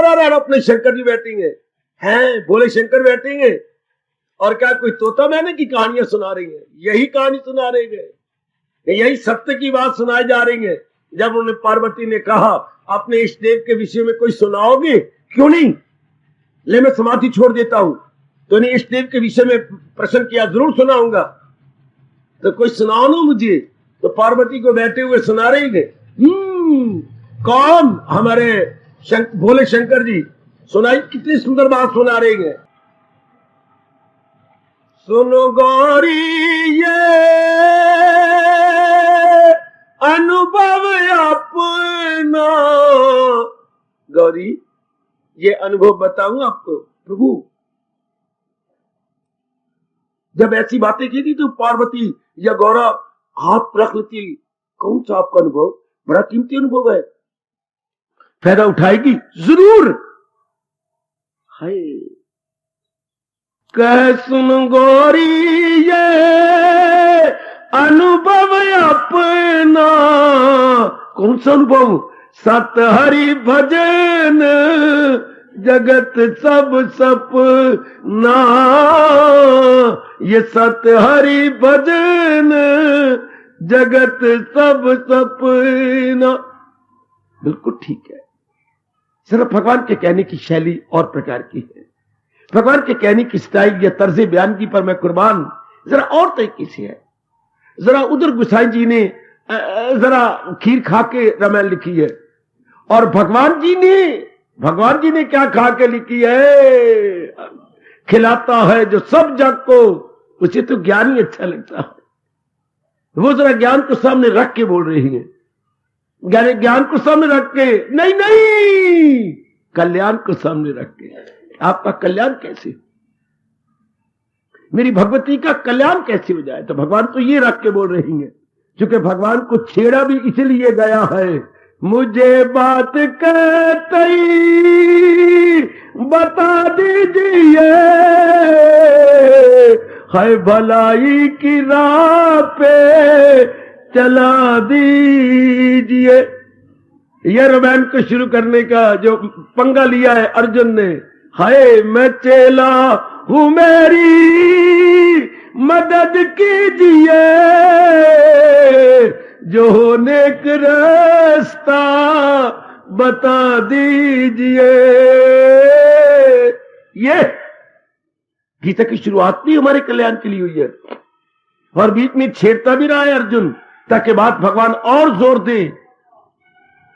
अपने अपने शंकर जी बैठेंगे हैं, भोले शंकर बैठेंगे। और क्या कोई तोता मैंने की कहानियां सुना रही है? यही कहानी सुना रहे हैं, यही सत्य की बात सुनाई जा रही है। जब उन्होंने पार्वती ने कहा अपने इष्ट देव के विषय में कोई सुनाओगे? क्यों नहीं, ले मैं समाधि छोड़ देता हूं। तो इन्हें इष्ट देव के विषय में प्रश्न किया, जरूर सुनाऊंगा। तो कोई सुनाओ ना मुझे। तो पार्वती को बैठे हुए सुना रही है। कौन? हमारे भोले शंकर जी सुनाई, कितनी सुंदर बात सुना रही है। सुनो गौरी ये अनुभव अपना, गौरी ये अनुभव बताऊं आपको। प्रभु जब ऐसी बातें की थी तो पार्वती या गौरा हाथ रख लेती, कौन सा आपका अनुभव? बड़ा कीमती अनुभव है, फायदा उठाएगी जरूर। हाय, कह सुन गौरी ये अनुभव अपना। कौन सा अनुभव? सत हरि भजन जगत सब सपना। ये सत हरि भजन जगत सब सपना। बिल्कुल ठीक है। सिर्फ भगवान के कहने की शैली और प्रकार की है, भगवान के कहने की स्टाइल या तर्ज बयान की पर मैं कुर्बान जरा और तरीके से है। जरा उधर गुसाई जी ने जरा खीर खा के रामायण लिखी है, और भगवान जी ने क्या खा के लिखी है? खिलाता है जो सब जग को, उसे तो ज्ञान ही अच्छा लगता है। वो जरा ज्ञान को सामने रख के बोल रही है, ज्ञान को सामने रख के नहीं, कल्याण को सामने रख के। आपका कल्याण कैसे, मेरी भगवती का कल्याण कैसे हो जाए? तो भगवान तो ये रख के बोल रही है, क्योंकि भगवान को छेड़ा भी इसलिए गया है, मुझे बात कहती बता दीजिए, है भलाई की राह पे चला दीजिए। यह रामायण को शुरू करने का जो पंगा लिया है अर्जुन ने, हाय मैं चेला हूं, मेरी मदद कीजिए, जो नेक रास्ता बता दीजिए। ये गीता की शुरुआत भी हमारे कल्याण के लिए हुई है, और बीच में छेड़ता भी रहा है अर्जुन, ताकि बात भगवान और जोर दे,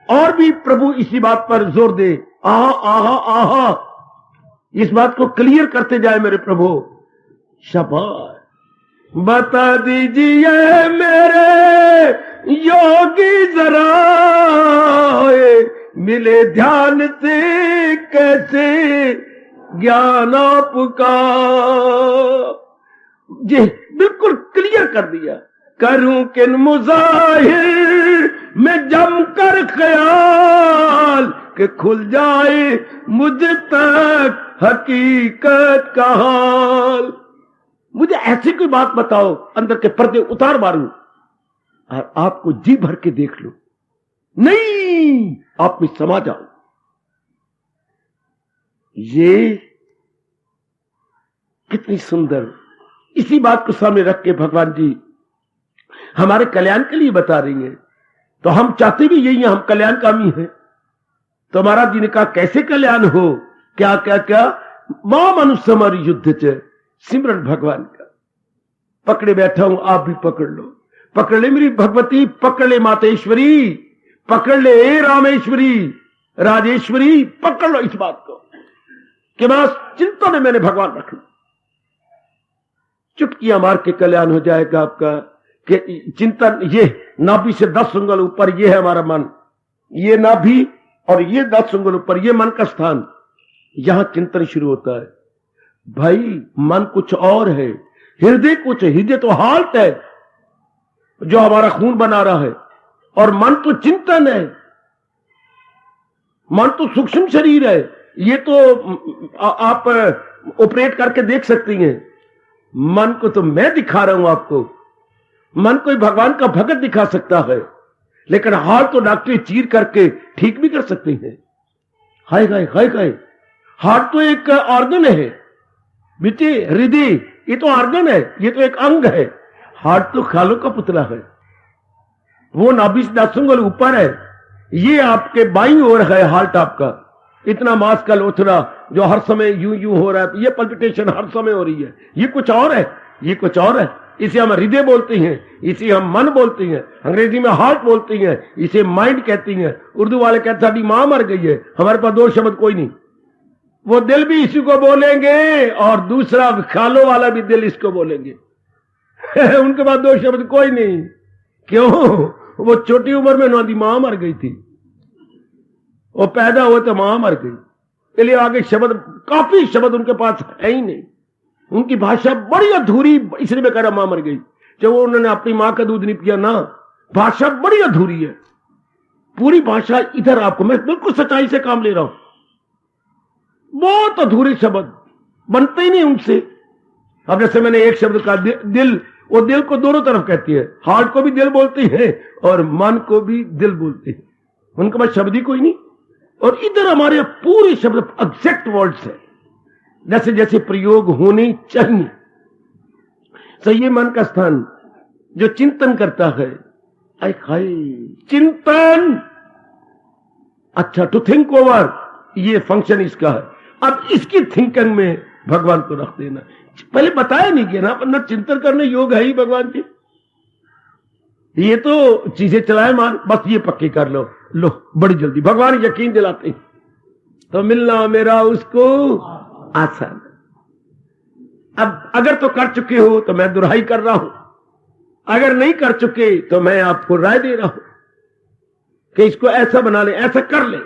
और भी प्रभु इसी बात पर जोर दे, आहा आहा आहा, इस बात को क्लियर करते जाए मेरे प्रभु। शाबाश, बता दीजिए मेरे योगी जरा, मिले ध्यान से कैसे ज्ञान आपका। जी बिल्कुल क्लियर कर दिया, करूं किन मुजाहिर में जमकर ख्याल, कि खुल जाए मुझ तक हकीकत का हाल। मुझे ऐसी कोई बात बताओ, अंदर के पर्दे उतार मारूं और आपको जी भर के देख लो, नहीं आप में समा जाओ। ये कितनी सुंदर, इसी बात को सामने रख के भगवान जी हमारे कल्याण के लिए बता रही हैं। तो हम चाहते भी यही हैं, हम कल्याणकामी हैं। तो महाराज जी ने कहा कैसे कल्याण हो, क्या क्या क्या, मां मनुष्य हमारी युद्ध च सिमरन भगवान का। पकड़े बैठा हूं, आप भी पकड़ लो, पकड़ ले मेरी भगवती, पकड़ ले मातेश्वरी, पकड़ ले रामेश्वरी, राजेश्वरी, पकड़ लो इस बात को कि बस चिंता में मैंने भगवान रख लो। चुटकियां मार के कल्याण हो जाएगा आपका। कि चिंतन, ये नाभि से 10 उंगल ऊपर ये है हमारा मन, ये नाभि और ये 10 उंगल ऊपर ये मन का स्थान, यहां चिंतन शुरू होता है। भाई मन कुछ और है, हृदय कुछ है। हृदय तो हार्ट है जो हमारा खून बना रहा है, और मन तो चिंतन है, मन तो सूक्ष्म शरीर है। ये तो आप ऑपरेट करके देख सकती हैं। मन को तो मैं दिखा रहा हूं आपको, मन को भगवान का भगत दिखा सकता है, लेकिन हार्ट तो डॉक्टर चीर करके ठीक भी कर सकते हैं। हाय हाय हाय हाय, हार्ट तो एक ऑर्गन है बेटे, हृदय ये तो ऑर्गन है, ये तो एक अंग है। हार्ट तो खालों का पुतला है, वो नाभि से 10 उंगल ऊपर है, ये आपके बाईं ओर है हार्ट आपका। इतना मांस का लोथड़ा जो हर समय यूं यूं हो रहा है, ये पल्पिटेशन हर समय हो रही है, ये कुछ और है, ये कुछ और है। इसे हम हृदय बोलते हैं, इसे हम मन बोलते हैं, अंग्रेजी में हार्ट बोलते हैं, इसे माइंड कहती हैं। उर्दू वाले कहते हैं साडी मां मर गई है, हमारे पास 2 शब्द कोई नहीं। वो दिल भी इसी को बोलेंगे, और दूसरा खालों वाला भी दिल इसको बोलेंगे। उनके पास 2 शब्द कोई नहीं। क्यों? वो छोटी उम्र में उन्होंने मां मर गई थी, वो पैदा हुए तो मां मर गई, इसलिए आगे शब्द, काफी शब्द उनके पास है ही नहीं। उनकी भाषा बड़ी अधूरी, इसलिए मैं कह रहा मां मर गई, जब उन्होंने अपनी मां का दूध नहीं पिया ना। भाषा बड़ी अधूरी है, पूरी भाषा इधर आपको, मैं बिल्कुल सच्चाई से काम ले रहा हूं, बहुत अधूरे शब्द बनते ही नहीं उनसे। अब जैसे मैंने एक शब्द कहा दिल, वो दिल को दोनों तरफ कहती है, हार्ट को भी दिल बोलती है और मन को भी दिल बोलती है, उनके पास शब्द ही कोई नहीं। और इधर हमारे पूरे शब्द एग्जैक्ट वर्ड्स है, जैसे जैसे प्रयोग होने चाहिए। तो ये मन का स्थान, जो चिंतन करता है, आय हाय चिंतन, अच्छा टू थिंक ओवर, ये फंक्शन इसका है। अब इसकी थिंकिंग में भगवान को रख देना, पहले बताया नहीं कि ना चिंतन करने योग है ही भगवान की, ये तो चीजें चलाए मान, बस ये पक्की कर लो, लो बड़ी जल्दी भगवान यकीन दिलाते हैं, तो मिलना मेरा उसको आसान। अब अगर तो कर चुके हो तो मैं दुहाई कर रहा हूं, अगर नहीं कर चुके तो मैं आपको राय दे रहा हूं कि इसको ऐसा बना ले, ऐसा कर ले,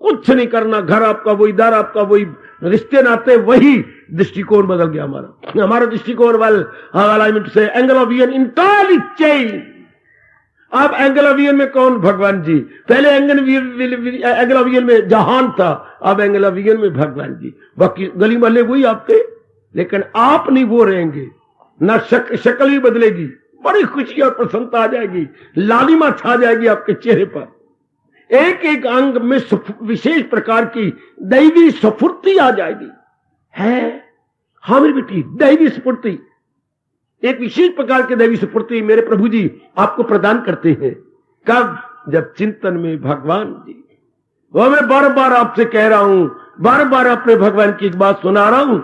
कुछ नहीं करना, घर आपका वही, दर आपका वही, रिश्ते नाते वही, दृष्टिकोण बदल गया हमारा दृष्टिकोण वाल से angle of vision entirely change. अब एंगल ऑफ विजन में कौन? भगवान जी। पहले एंगल ऑफ विजन में जहान था, अब एंगल ऑफ विजन में भगवान जी। बाकी गली मोहल्ले वही आपके, लेकिन आप नहीं वो रहेंगे, ना शक्ल भी बदलेगी, बड़ी खुशी और प्रसन्नता आ जाएगी, लालिमा छा जाएगी आपके चेहरे पर, एक एक अंग में विशेष प्रकार की दैवी स्फूर्ति आ जाएगी। है हाँ मेरी बेटी, दैवी स्फूर्ति, एक विशेष प्रकार की दैवी स्फूर्ति मेरे प्रभु जी आपको प्रदान करते हैं। कब? जब चिंतन में भगवान जी। वो मैं बार बार आपसे कह रहा हूं, बार बार अपने भगवान की एक बात सुना रहा हूं,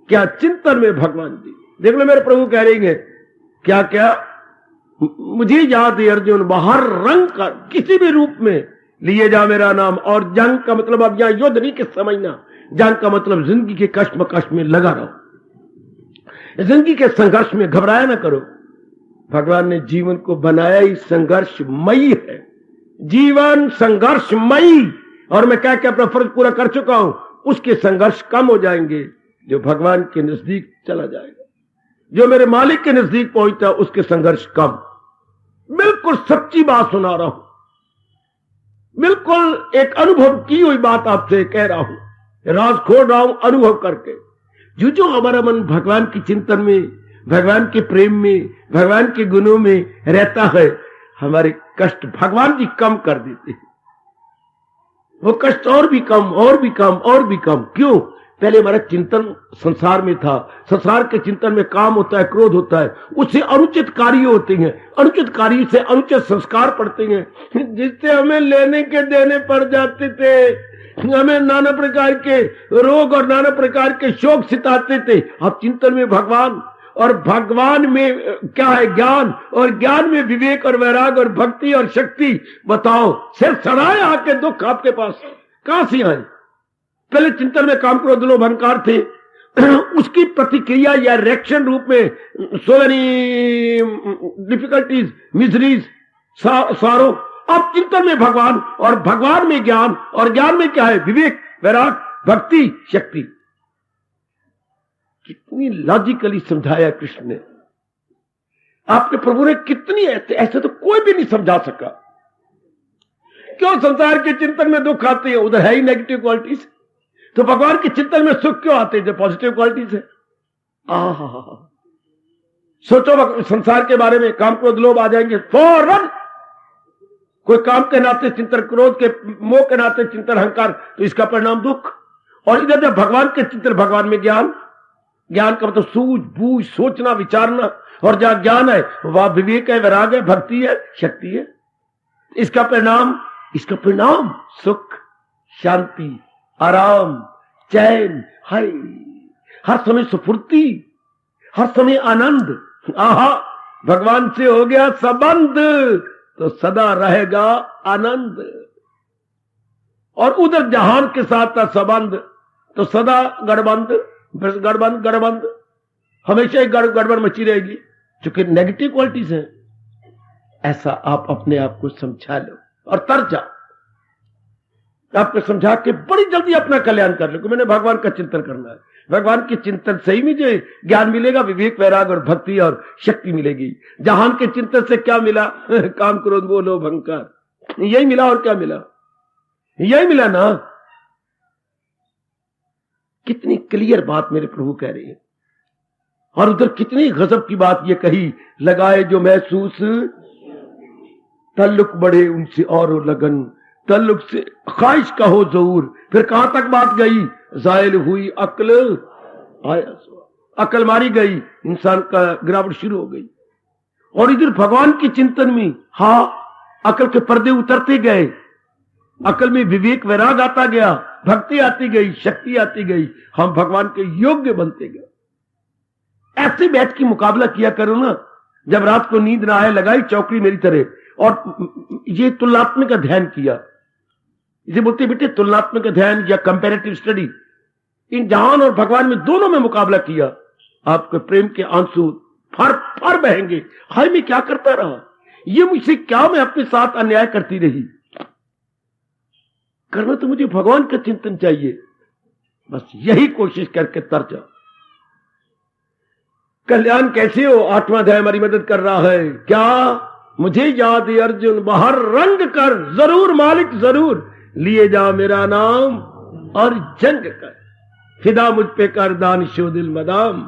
क्या चिंतन में भगवान जी। देख लो मेरे प्रभु कह रहे हैं क्या क्या, मुझे याद है अर्जुन, बाहर रंग का किसी भी रूप में लिए जा मेरा नाम, और जंग का मतलब अब यहां युद्ध नहीं कि समझना, जंग का मतलब जिंदगी के कष्ट में लगा रहो, जिंदगी के संघर्ष में घबराया ना करो। भगवान ने जीवन को बनाया ही संघर्षमयी है, जीवन संघर्षमयी, और मैं क्या क्या अपना फर्ज पूरा कर चुका हूं, उसके संघर्ष कम हो जाएंगे, जो भगवान के नजदीक चला जाएगा, जो मेरे मालिक के नजदीक पहुंचता उसके संघर्ष कम। बिल्कुल सच्ची बात सुना रहा हूं, बिल्कुल एक अनुभव की हुई बात आपसे कह रहा हूं, राज खोल रहा हूं अनुभव करके। जो हमारा मन भगवान की चिंतन में, भगवान के प्रेम में, भगवान के गुणों में रहता है, हमारे कष्ट भगवान जी कम कर देते हैं। वो कष्ट और भी कम, और भी कम, और भी कम। क्यों? पहले हमारा चिंतन संसार में था, संसार के चिंतन में काम होता है, क्रोध होता है, उससे अनुचित कार्य होते हैं, अनुचित कार्य से अनुचित संस्कार पड़ते हैं, जिससे हमें लेने के देने पड़ जाते थे, हमें नाना प्रकार के रोग और नाना प्रकार के शोक सिताते थे। अब चिंतन में भगवान, और भगवान में क्या है? ज्ञान, और ज्ञान में विवेक और वैराग और भक्ति और शक्ति। बताओ, सिर्फ सड़ाए आके दुख आपके पास कहां से आए? पहले चिंतन में काम क्रोध लोभ अहंकार थे, उसकी प्रतिक्रिया या रिएक्शन रूप में सो मेनी डिफिकल्टीज, मिजरीज, सारो। अब चिंतन में भगवान, और भगवान में ज्ञान, और ज्ञान में क्या है? विवेक, वैराग, भक्ति, शक्ति। कितनी लॉजिकली समझाया कृष्ण ने, आपके प्रभु ने कितनी, ऐसे तो कोई भी नहीं समझा सका। क्यों संसार के चिंतन में दुख आते हैं? उधर है ही नेगेटिव क्वालिटीज। तो भगवान के चिंतन में सुख क्यों आते हैं? जो पॉजिटिव क्वालिटीज है। सोचो संसार के बारे में, काम क्रोध लोभ आ जाएंगे फौरन, कोई काम के नाते चिंतन, क्रोध के मोह के नाते चिंतन, अहंकार, तो इसका परिणाम दुख। और इधर जब भगवान के चिंतन, भगवान में ज्ञान, ज्ञान का मतलब सूझबूझ, सोचना, विचारना, और जहां ज्ञान है वहां विवेक है, वैराग है, भक्ति है, शक्ति है। इसका परिणाम सुख, शांति, आराम, चैन, हाय, हर समय स्फूर्ति, हर समय आनंद। आहा, भगवान से हो गया संबंध तो सदा रहेगा आनंद, और उधर जहान के साथ का संबंध तो सदा गड़बंद, हमेशा ही गड़बड़ मची रहेगी, क्योंकि नेगेटिव क्वालिटीज हैं। ऐसा आप अपने आप को समझा लो और तर जाओ। आपको समझा के बड़ी जल्दी अपना कल्याण कर लो कि मैंने भगवान का चिंतन करना है। भगवान के चिंतन से ही मुझे ज्ञान मिलेगा, विवेक, वैराग और भक्ति और शक्ति मिलेगी। जहान के चिंतन से क्या मिला? काम क्रोध मोह लोभ अहंकार, यही मिला। और क्या मिला? यही मिला ना। कितनी क्लियर बात मेरे प्रभु कह रहे हैं, और उधर कितनी गजब की बात ये कही, लगाए जो महसूस तल्लुक बढ़े उनसे और लगन, तल्लुक से ख्वाहिश का हो जरूर। फिर कहां तक बात गई? जायल हुई अक्ल आया। अकल मारी गई, इंसान का गिरावट शुरू हो गई। और इधर भगवान के चिंतन में अकल के पर्दे उतरते गए, अकल में विवेक वैराग आता गया, भक्ति आती गई, शक्ति आती गई, हम भगवान के योग्य बनते गए। ऐसे बैठ के मुकाबला किया करो ना। जब रात को नींद ना आए, लगाई चौकड़ी मेरी तरह, और ये तुलनात्मक अध्ययन किया। इसे बोलते बेटे तुलनात्मक अध्ययन या कंपैरेटिव स्टडी। इन जहान और भगवान में दोनों में मुकाबला किया, आपके प्रेम के आंसू फर फर बहेंगे। हाय मैं क्या करता रहा, ये मुझसे क्या मैं अपने साथ अन्याय करती रही। करना तो मुझे भगवान का चिंतन चाहिए, बस यही कोशिश करके तर जाओ। कल्याण कैसे हो, 8वां अध्याय हमारी मदद कर रहा है। क्या मुझे याद है अर्जुन, बाहर रंग कर जरूर मालिक जरूर, लिए जा मेरा नाम और जंग कर, फिदा मुझ पे कर दानिशो दिल मदाम।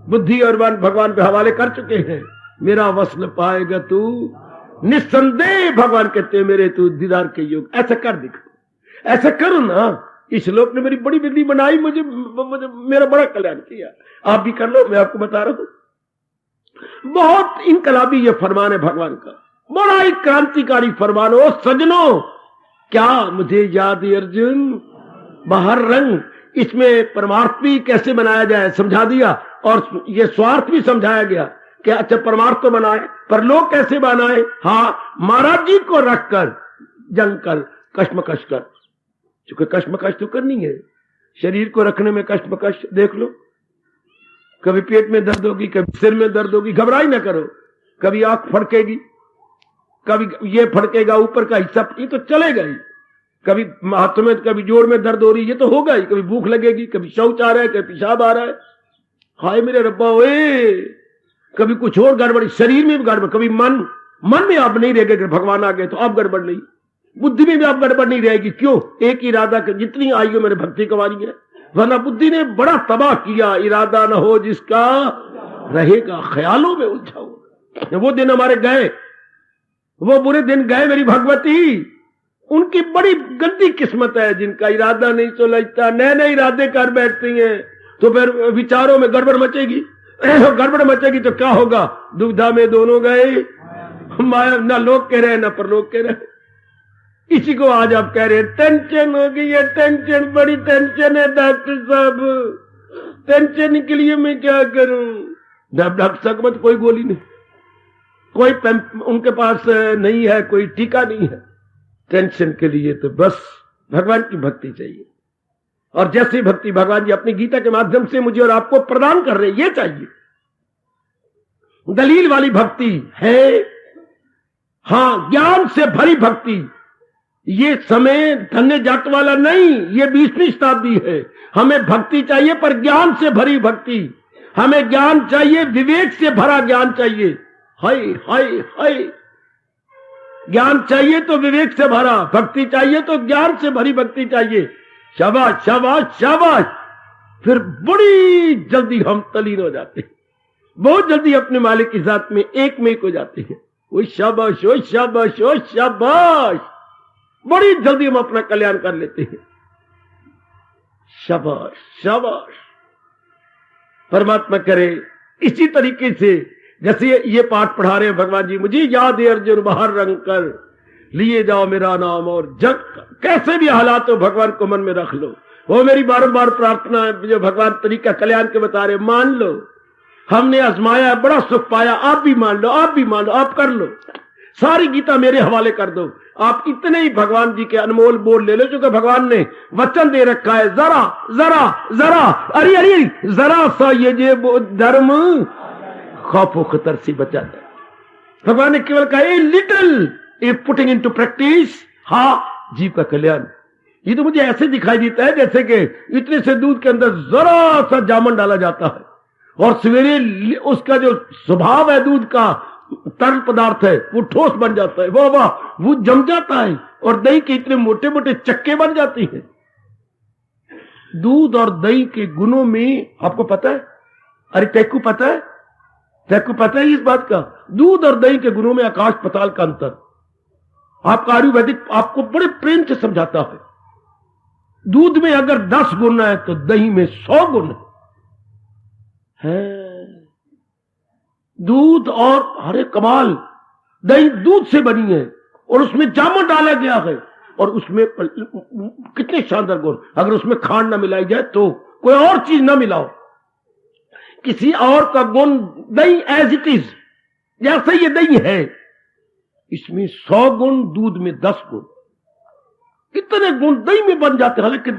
बुद्धि और मन भगवान पे हवाले कर चुके हैं, मेरा वस्ल पाएगा तू निस्संदेह। भगवान कहते मेरे तू दीदार के योग। ऐसा कर दिखो, ऐसा करो ना। इस लोक ने मेरी बड़ी बिल्ली बनाई, मुझे मेरा बड़ा कल्याण किया। आप भी कर लो, मैं आपको बता रहा हूं। बहुत इनकलाबी ये फरमान है भगवान का, बड़ा ही क्रांतिकारी फरमान हो सजनों। क्या मुझे याद है अर्जुन, बाहर रंग, इसमें परमार्थ भी कैसे बनाया जाए समझा दिया, और ये स्वार्थ भी समझाया गया कि अच्छा परमार्थ तो बनाए, पर लोग कैसे बनाए। महाराज जी को रखकर जंग कर, कश्मकश कर, क्योंकि कश्मकश तो करनी है। शरीर को रखने में कश्मकश देख लो, कभी पेट में दर्द होगी, कभी सिर में दर्द होगी, घबराई ना करो। कभी आंख फड़केगी, कभी ये फड़केगा ऊपर का हिस्सा, ये तो चलेगा ही। कभी हाथों में, कभी जोड़ में दर्द हो रही, ये तो होगा ही। कभी भूख लगेगी, कभी शौच आ रहा है, कभी पेशाब आ रहा है। हाय मेरे रब्बा ओए, कभी कुछ और गड़बड़, शरीर में भी गड़बड़, कभी मन में आप नहीं रहेगा। भगवान आ गए तो आप गड़बड़ नहीं, बुद्धि में भी आप गड़बड़ नहीं रहेगी। क्यों? एक इरादा कर, जितनी आयु मैंने भक्ति कमानी है, वरना बुद्धि ने बड़ा तबाह किया। इरादा न हो जिसका रहेगा ख्यालों में उलझा हुआ। वो दिन हमारे गए, वो बुरे दिन गए मेरी भगवती। उनकी बड़ी गंदी किस्मत है जिनका इरादा नहीं सुलझता, नए नए इरादे कर बैठती हैं, तो फिर विचारों में गड़बड़ मचेगी। गड़बड़ मचेगी तो क्या होगा? दुविधा में दोनों गए, माया। ना लोग कह रहे ना परलोक कह रहे। इसी को आज आप कह रहे हैं टेंशन हो गई है, टेंशन, बड़ी टेंशन है डॉक्टर साहब, टेंशन के लिए मैं क्या करूं? डॉक्टर साहब मत, कोई गोली नहीं, कोई उनके पास नहीं है, कोई टीका नहीं है। टेंशन के लिए तो बस भगवान की भक्ति चाहिए। और जैसी भक्ति भगवान जी अपनी गीता के माध्यम से मुझे और आपको प्रदान कर रहे हैं, ये चाहिए। दलील वाली भक्ति है, ज्ञान से भरी भक्ति। ये समय धन्य जाट वाला नहीं, ये 20वीं शताब्दी है। हमें भक्ति चाहिए पर ज्ञान से भरी भक्ति। हमें ज्ञान चाहिए, विवेक से भरा ज्ञान चाहिए। हाय हाय हाय, ज्ञान चाहिए तो विवेक से भरा, भक्ति चाहिए तो ज्ञान से भरी भक्ति चाहिए। शाबाश शाबाश शाबाश। फिर बड़ी जल्दी हम तलीन हो जाते हैं, बहुत जल्दी अपने मालिक की जात में एक में हो जाते हैं। वो शाबाश ओ शाबाश ओ शाबाश, बड़ी जल्दी हम अपना कल्याण कर लेते हैं। शाबाश शाबाश। परमात्मा करे इसी तरीके से जैसे ये पाठ पढ़ा रहे हैं भगवान जी, मुझे याद है अर्जुन बाहर रंग कर, लिए जाओ मेरा नाम और जग। कैसे भी हालात हो भगवान को मन में रख लो। वो मेरी बार-बार प्रार्थना है, जो भगवान तरीका कल्याण के बता रहे, मान लो। हमने आजमाया, बड़ा सुख पाया, आप भी मान लो, आप भी मान लो, आप कर लो। सारी गीता मेरे हवाले कर दो। आप इतने ही भगवान जी के अनमोल बोल ले लो, क्योंकि भगवान ने वचन दे रखा है, जरा जरा जरा, अरे अरे जरा सा ये धर्म खौफो खतर से बचाता है। भगवान ने केवल कहा little if putting into practice, जीव का कल्याण। ये तो मुझे ऐसे दिखाई देता है जैसे कि इतने से दूध के अंदर जरा सा जामुन डाला जाता है और सवेरे उसका जो स्वभाव है दूध का, तरल पदार्थ है, वो ठोस बन जाता है। वाह वाह, वो जम जाता है और दही के इतने मोटे मोटे चक्के बन जाती हैं। दूध और दही के गुणों में आपको पता है, अरे तैको पता है, तैको पता है इस बात का, दूध और दही के गुणों में आकाश पताल का अंतर। आपका आयुर्वेदिक आपको बड़े प्रेम से समझाता है। दूध में अगर 10 गुण है तो दही में 100 गुण है दूध और हरे कमाल दही दूध से बनी है और उसमें जामुन डाला गया है और उसमें कितने शानदार गुण। अगर उसमें खांड ना मिलाई जाए तो कोई और चीज ना मिलाओ, किसी और का गुण दही एज इट इज जैसे ये दही है, इसमें 100 गुण, दूध में 10 गुण, इतने गुण दही में बन जाते हैं। हालांकि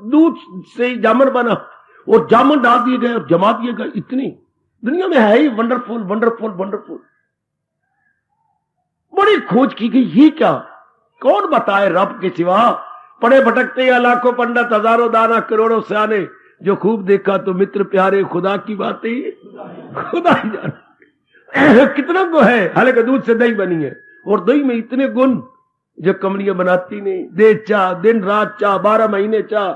दूध से जामुन बना और जामुन डाल दिए गए और जमा दिए गए, इतनी दुनिया में है ही वंडरफुल वंडरफुल वंडरफुल। बड़ी खोज की गई, ये क्या, कौन बताए रब के सिवा। पड़े भटकते या लाखों पंडित, हजारों दाना, करोड़ों सियाने, जो खूब देखा तो मित्र प्यारे, खुदा की बातें खुदा ही जाने। कितना को है। हालांकि दूध से दही बनी है और दही में इतने गुण जो कमलियां बनाती नहीं। दे चाह, दिन रात चाह, 12 महीने चाह,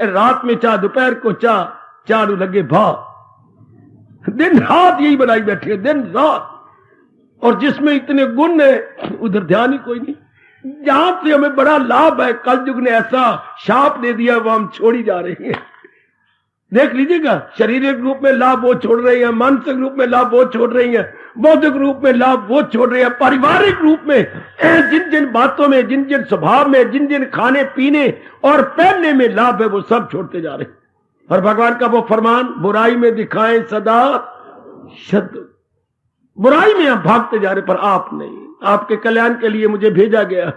रात में चाह, दोपहर को चाह, चालू लगे भा, दिन रात यही बनाई बैठी है, दिन रात। और जिसमें इतने गुण है उधर ध्यान ही कोई नहीं। जहां से हमें बड़ा लाभ है, कल युग ने ऐसा शाप दे दिया वो हम छोड़ी जा रहे हैं। देख लीजिएगा, शारीरिक रूप में लाभ वो छोड़ रही है, मानसिक रूप में लाभ वो छोड़ रही है, बौद्धिक रूप में लाभ वो छोड़ रही है, पारिवारिक रूप में जिन जिन बातों में, जिन जिन स्वभाव में, जिन जिन खाने पीने और पहनने में लाभ है वो सब छोड़ते जा रहे हैं। और भगवान का वो फरमान, बुराई में दिखाएं सदा शब्द, बुराई में आप भागते जा रहे, पर आप नहीं। आपके कल्याण के लिए मुझे भेजा गया,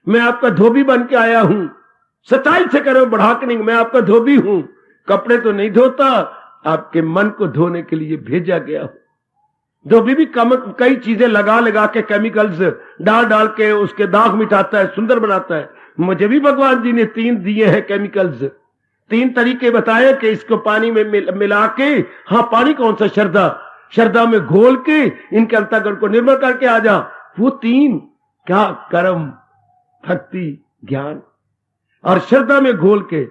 मैं आपका धोबी बन के आया हूं। सच्चाई से करो, बढ़ा के नहीं, मैं आपका धोबी हूं। कपड़े तो नहीं धोता, आपके मन को धोने के लिए भेजा गया हूं। धोबी भी कई चीजें लगा लगा के, केमिकल्स डाल डाल के उसके दाग मिटाता है, सुंदर बनाता है। मुझे भी भगवान जी ने 3 दिए हैं केमिकल्स, 3 तरीके बताए कि इसको पानी में मिला के, हाँ पानी कौन सा, शरदा में घोल के इनके अंतःकरण को निर्मल करके आ जा। वो 3 क्या, कर्म, भक्ति, ज्ञान। और श्रद्धा में घोल के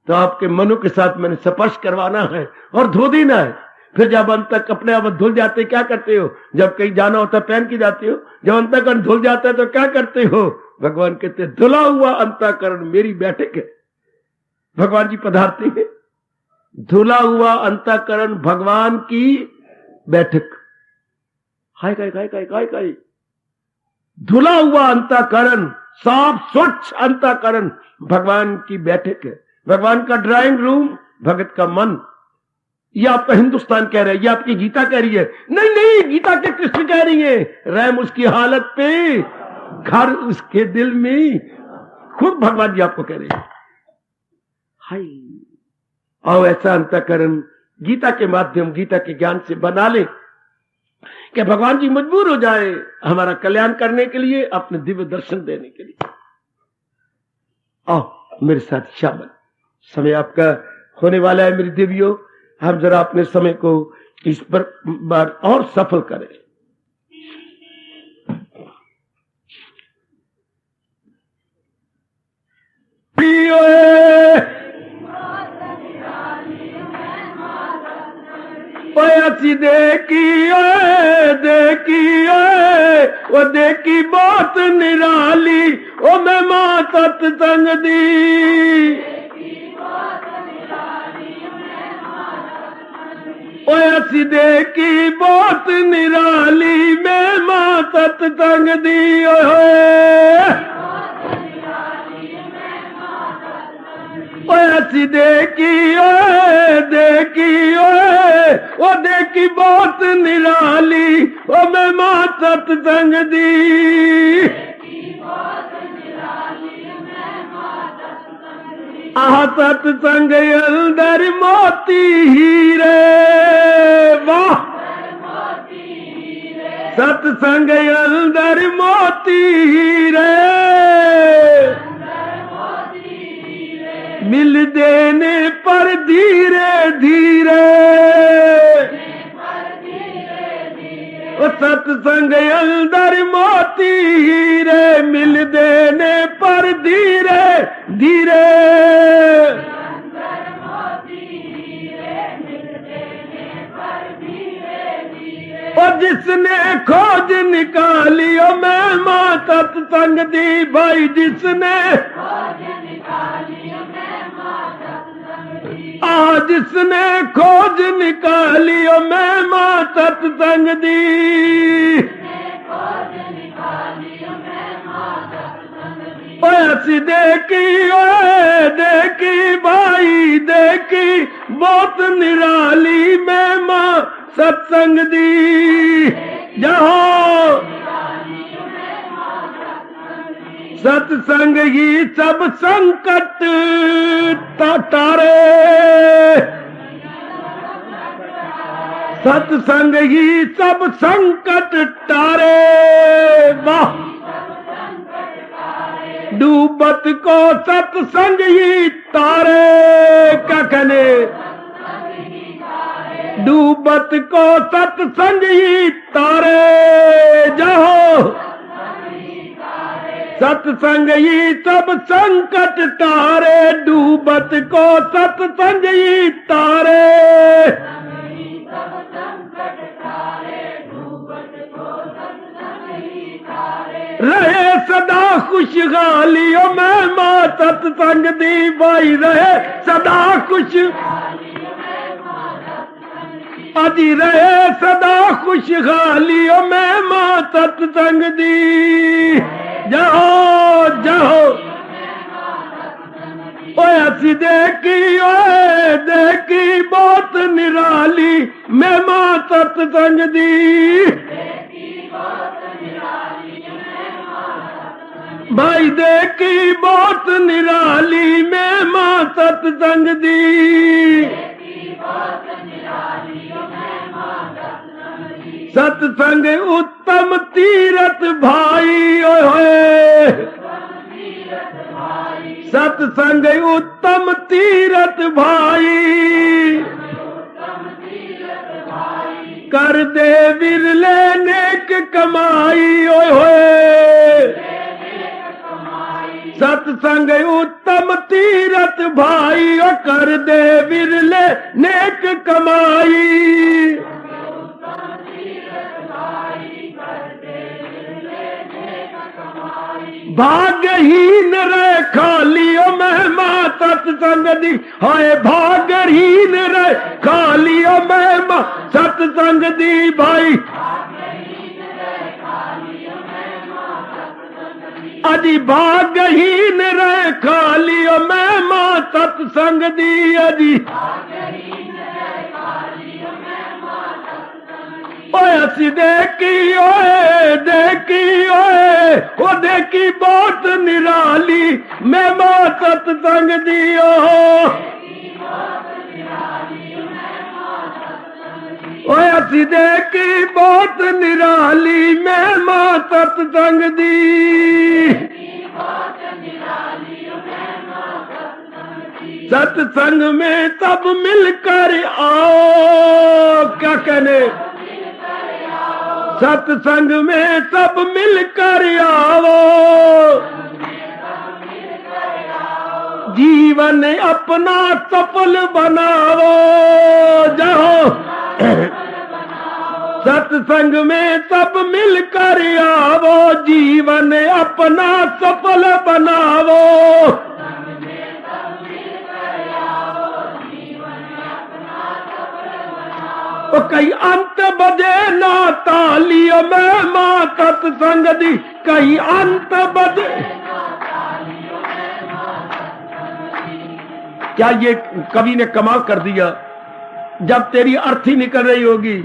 तो आपके मनो के साथ मैंने स्पर्श करवाना है और धो देना है। फिर जब अंतक अपने आप धुल जाते क्या करते हो? जब कहीं जाना होता है पहन के जाते हो, जब अंतःकरण धुल जाता है तो क्या करते हो? भगवान कहते हैं धुला हुआ अंतःकरण मेरी बैठक है। भगवान जी पधारते हैं, धुला हुआ अंतःकरण भगवान की बैठक। हाय काय काय काय काय काय, धुला हुआ अंतःकरण, साफ स्वच्छ अंतःकरण भगवान की बैठक है, भगवान का ड्राइंग रूम, भगत का मन। ये आपका हिंदुस्तान कह रहा है, ये आपकी गीता कह रही है। नहीं नहीं, गीता के कृष्ण कह रही है, रहम उसकी हालत पे, घर उसके दिल में। खुद भगवान जी आपको कह रहे हैं, हाय आओ ऐसा अंतःकरण गीता के माध्यम, गीता के ज्ञान से बना ले कि भगवान जी मजबूर हो जाए हमारा कल्याण करने के लिए, अपने दिव्य दर्शन देने के लिए। आओ मेरे साथ शामिल। समय आपका होने वाला है मेरे देवियों, हम जरा अपने समय को इस पर बार और सफल करें। पयासी देखिए वो देखी बहुत निराली, ओ मैं मां सत्संग दी। पयासी देखी बहुत निराली, मैं मां सत्संग दी। ऐसी देखी वो देखी बहुत निराली, ओ मैं मां सत्संग दी। आह सत्संग अंदर मोती हीरे, वाह सत्संग अंदर मोती हीरे, मिल देने पर धीरे धीरे, ओ सत्संग अंदर मोती हीरे, मिल देने पर धीरे धीरे। और जिसने खोज निकाली, ओ मैं मां सत्संग दी। भाई जिसने आज जिसने खोज निकाली ओ मैं मां सत्संग दी, ऐसी देखी भाई देखी बहुत निराली मैं मां सत्संग दी। जहो सत्संग ही सब संकट तारे, सत्संग ही सब संकट तारे। वाह डूबत को सत्संग ही तारे, क्या कहने डूबत को सत्संग ही तारे। जाओ सत्संग ही सब संकट तारे, डूबत को सत्संग ही तारे। रहे सदा खुशहाली ओ मैं मां सत्संग दी भाई, रहे सदा खुश अजी रहे सदा खुशहाली ओ मैं मां सत्संग दी। जाओ जाओ ओए असी देखी बहुत निराली मैं मां सत्संग दी। भाई देखी बहुत निराली मैं मां सत्संग दी। सत्संग उत्तम तीरथ भाई ओए, सत्संग उत्तम तीरथ भाई, कर दे विरले नेक कमाई ओए होए। सत्संग उत्तम तीरथ भाई ओ कर दे विरले नेक कमाई। भाग्यहीन रहे खाली ओ महिमा सत्संग दी, हाय भाग्यहीन रहे खाली ओ महिमा सत्संग दी। भाई अजी भाग्यहीन रहे खाली ओ महिमा सत्संग दी। अजी असी देखी ओ देखी बहुत निराली मैं मां सत्संग दियो। ओए असी देखी बहुत निराली मैं मां सत्संग दी। सत्संग में सब मिलकर आओ, क्या कहने सत्संग में सब मिलकर आओ, जीवन अपना सफल बनाओ। जाओ सत्संग में सब मिलकर आओ, जीवन अपना सफल बनाओ। कई अंत बजे ना तालियों में मां सत्संग दी, कई अंत बजे। क्या ये कवि ने कमाल कर दिया। जब तेरी अर्थी निकल रही होगी,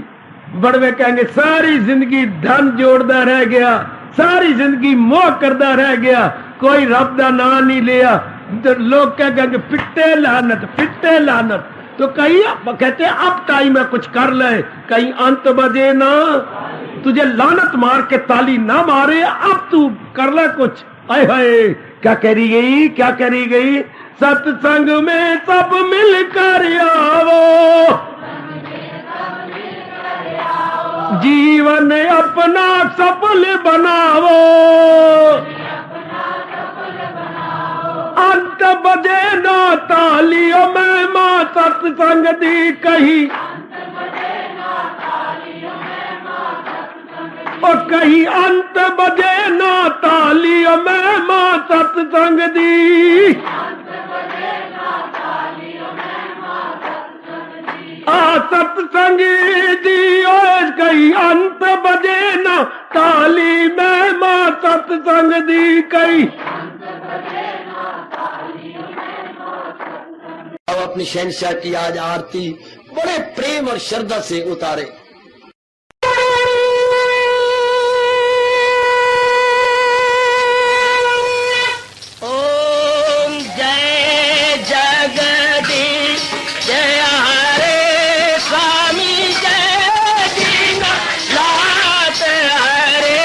बड़वे कहेंगे सारी जिंदगी धन जोड़ता रह गया, सारी जिंदगी मोह करता रह गया, कोई रब का नाम नहीं लिया। तो लोग क्या कहेंगे पिट्टे लानत, पिट्टे लानत। तो कहीं कहते अब टाइम है कुछ कर ले, कहीं अंत बजे ना तुझे लानत मार के ताली ना मारे, अब तू कर ले कुछ। आए हाय क्या करी गई, क्या करी गई। सत्संग में सब मिलकर आओ, जीवन अपना सफल बनाओ। अंत बजे ना तालियों में मां सत्संग दी, कहीं और कहीं अंत बजे ना तालियों में मां सत्संग दी। सत्संग दियो कई अंत बजे ना ताली में मां सत्संग दी कई। अब अपनी शहंशाह की आज आरती बड़े प्रेम और श्रद्धा से उतारे। ओम जय जगदीश जय हरे स्वामी जय दीनानाथ हरे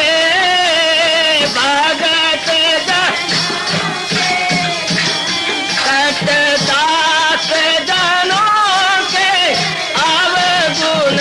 भगत सतदास जनों के अवगुण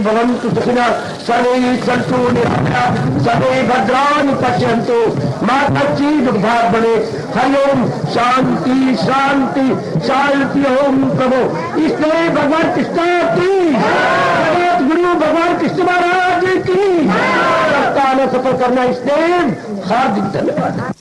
भवन्तु सुखिनः सर्वे सन्तु निरामयाः सर्वे भद्राणि पश्यन्तु मा कश्चित् दुःखभाग् भवेत्। हरि ओम शांति शांति शांति। ओम प्रभु इसलिए भगवान कृष्ण की जगत गुरु भगवान कृष्ण महाराज की सप्ताह सफल करना इसलिए हार्दिक धन्यवाद।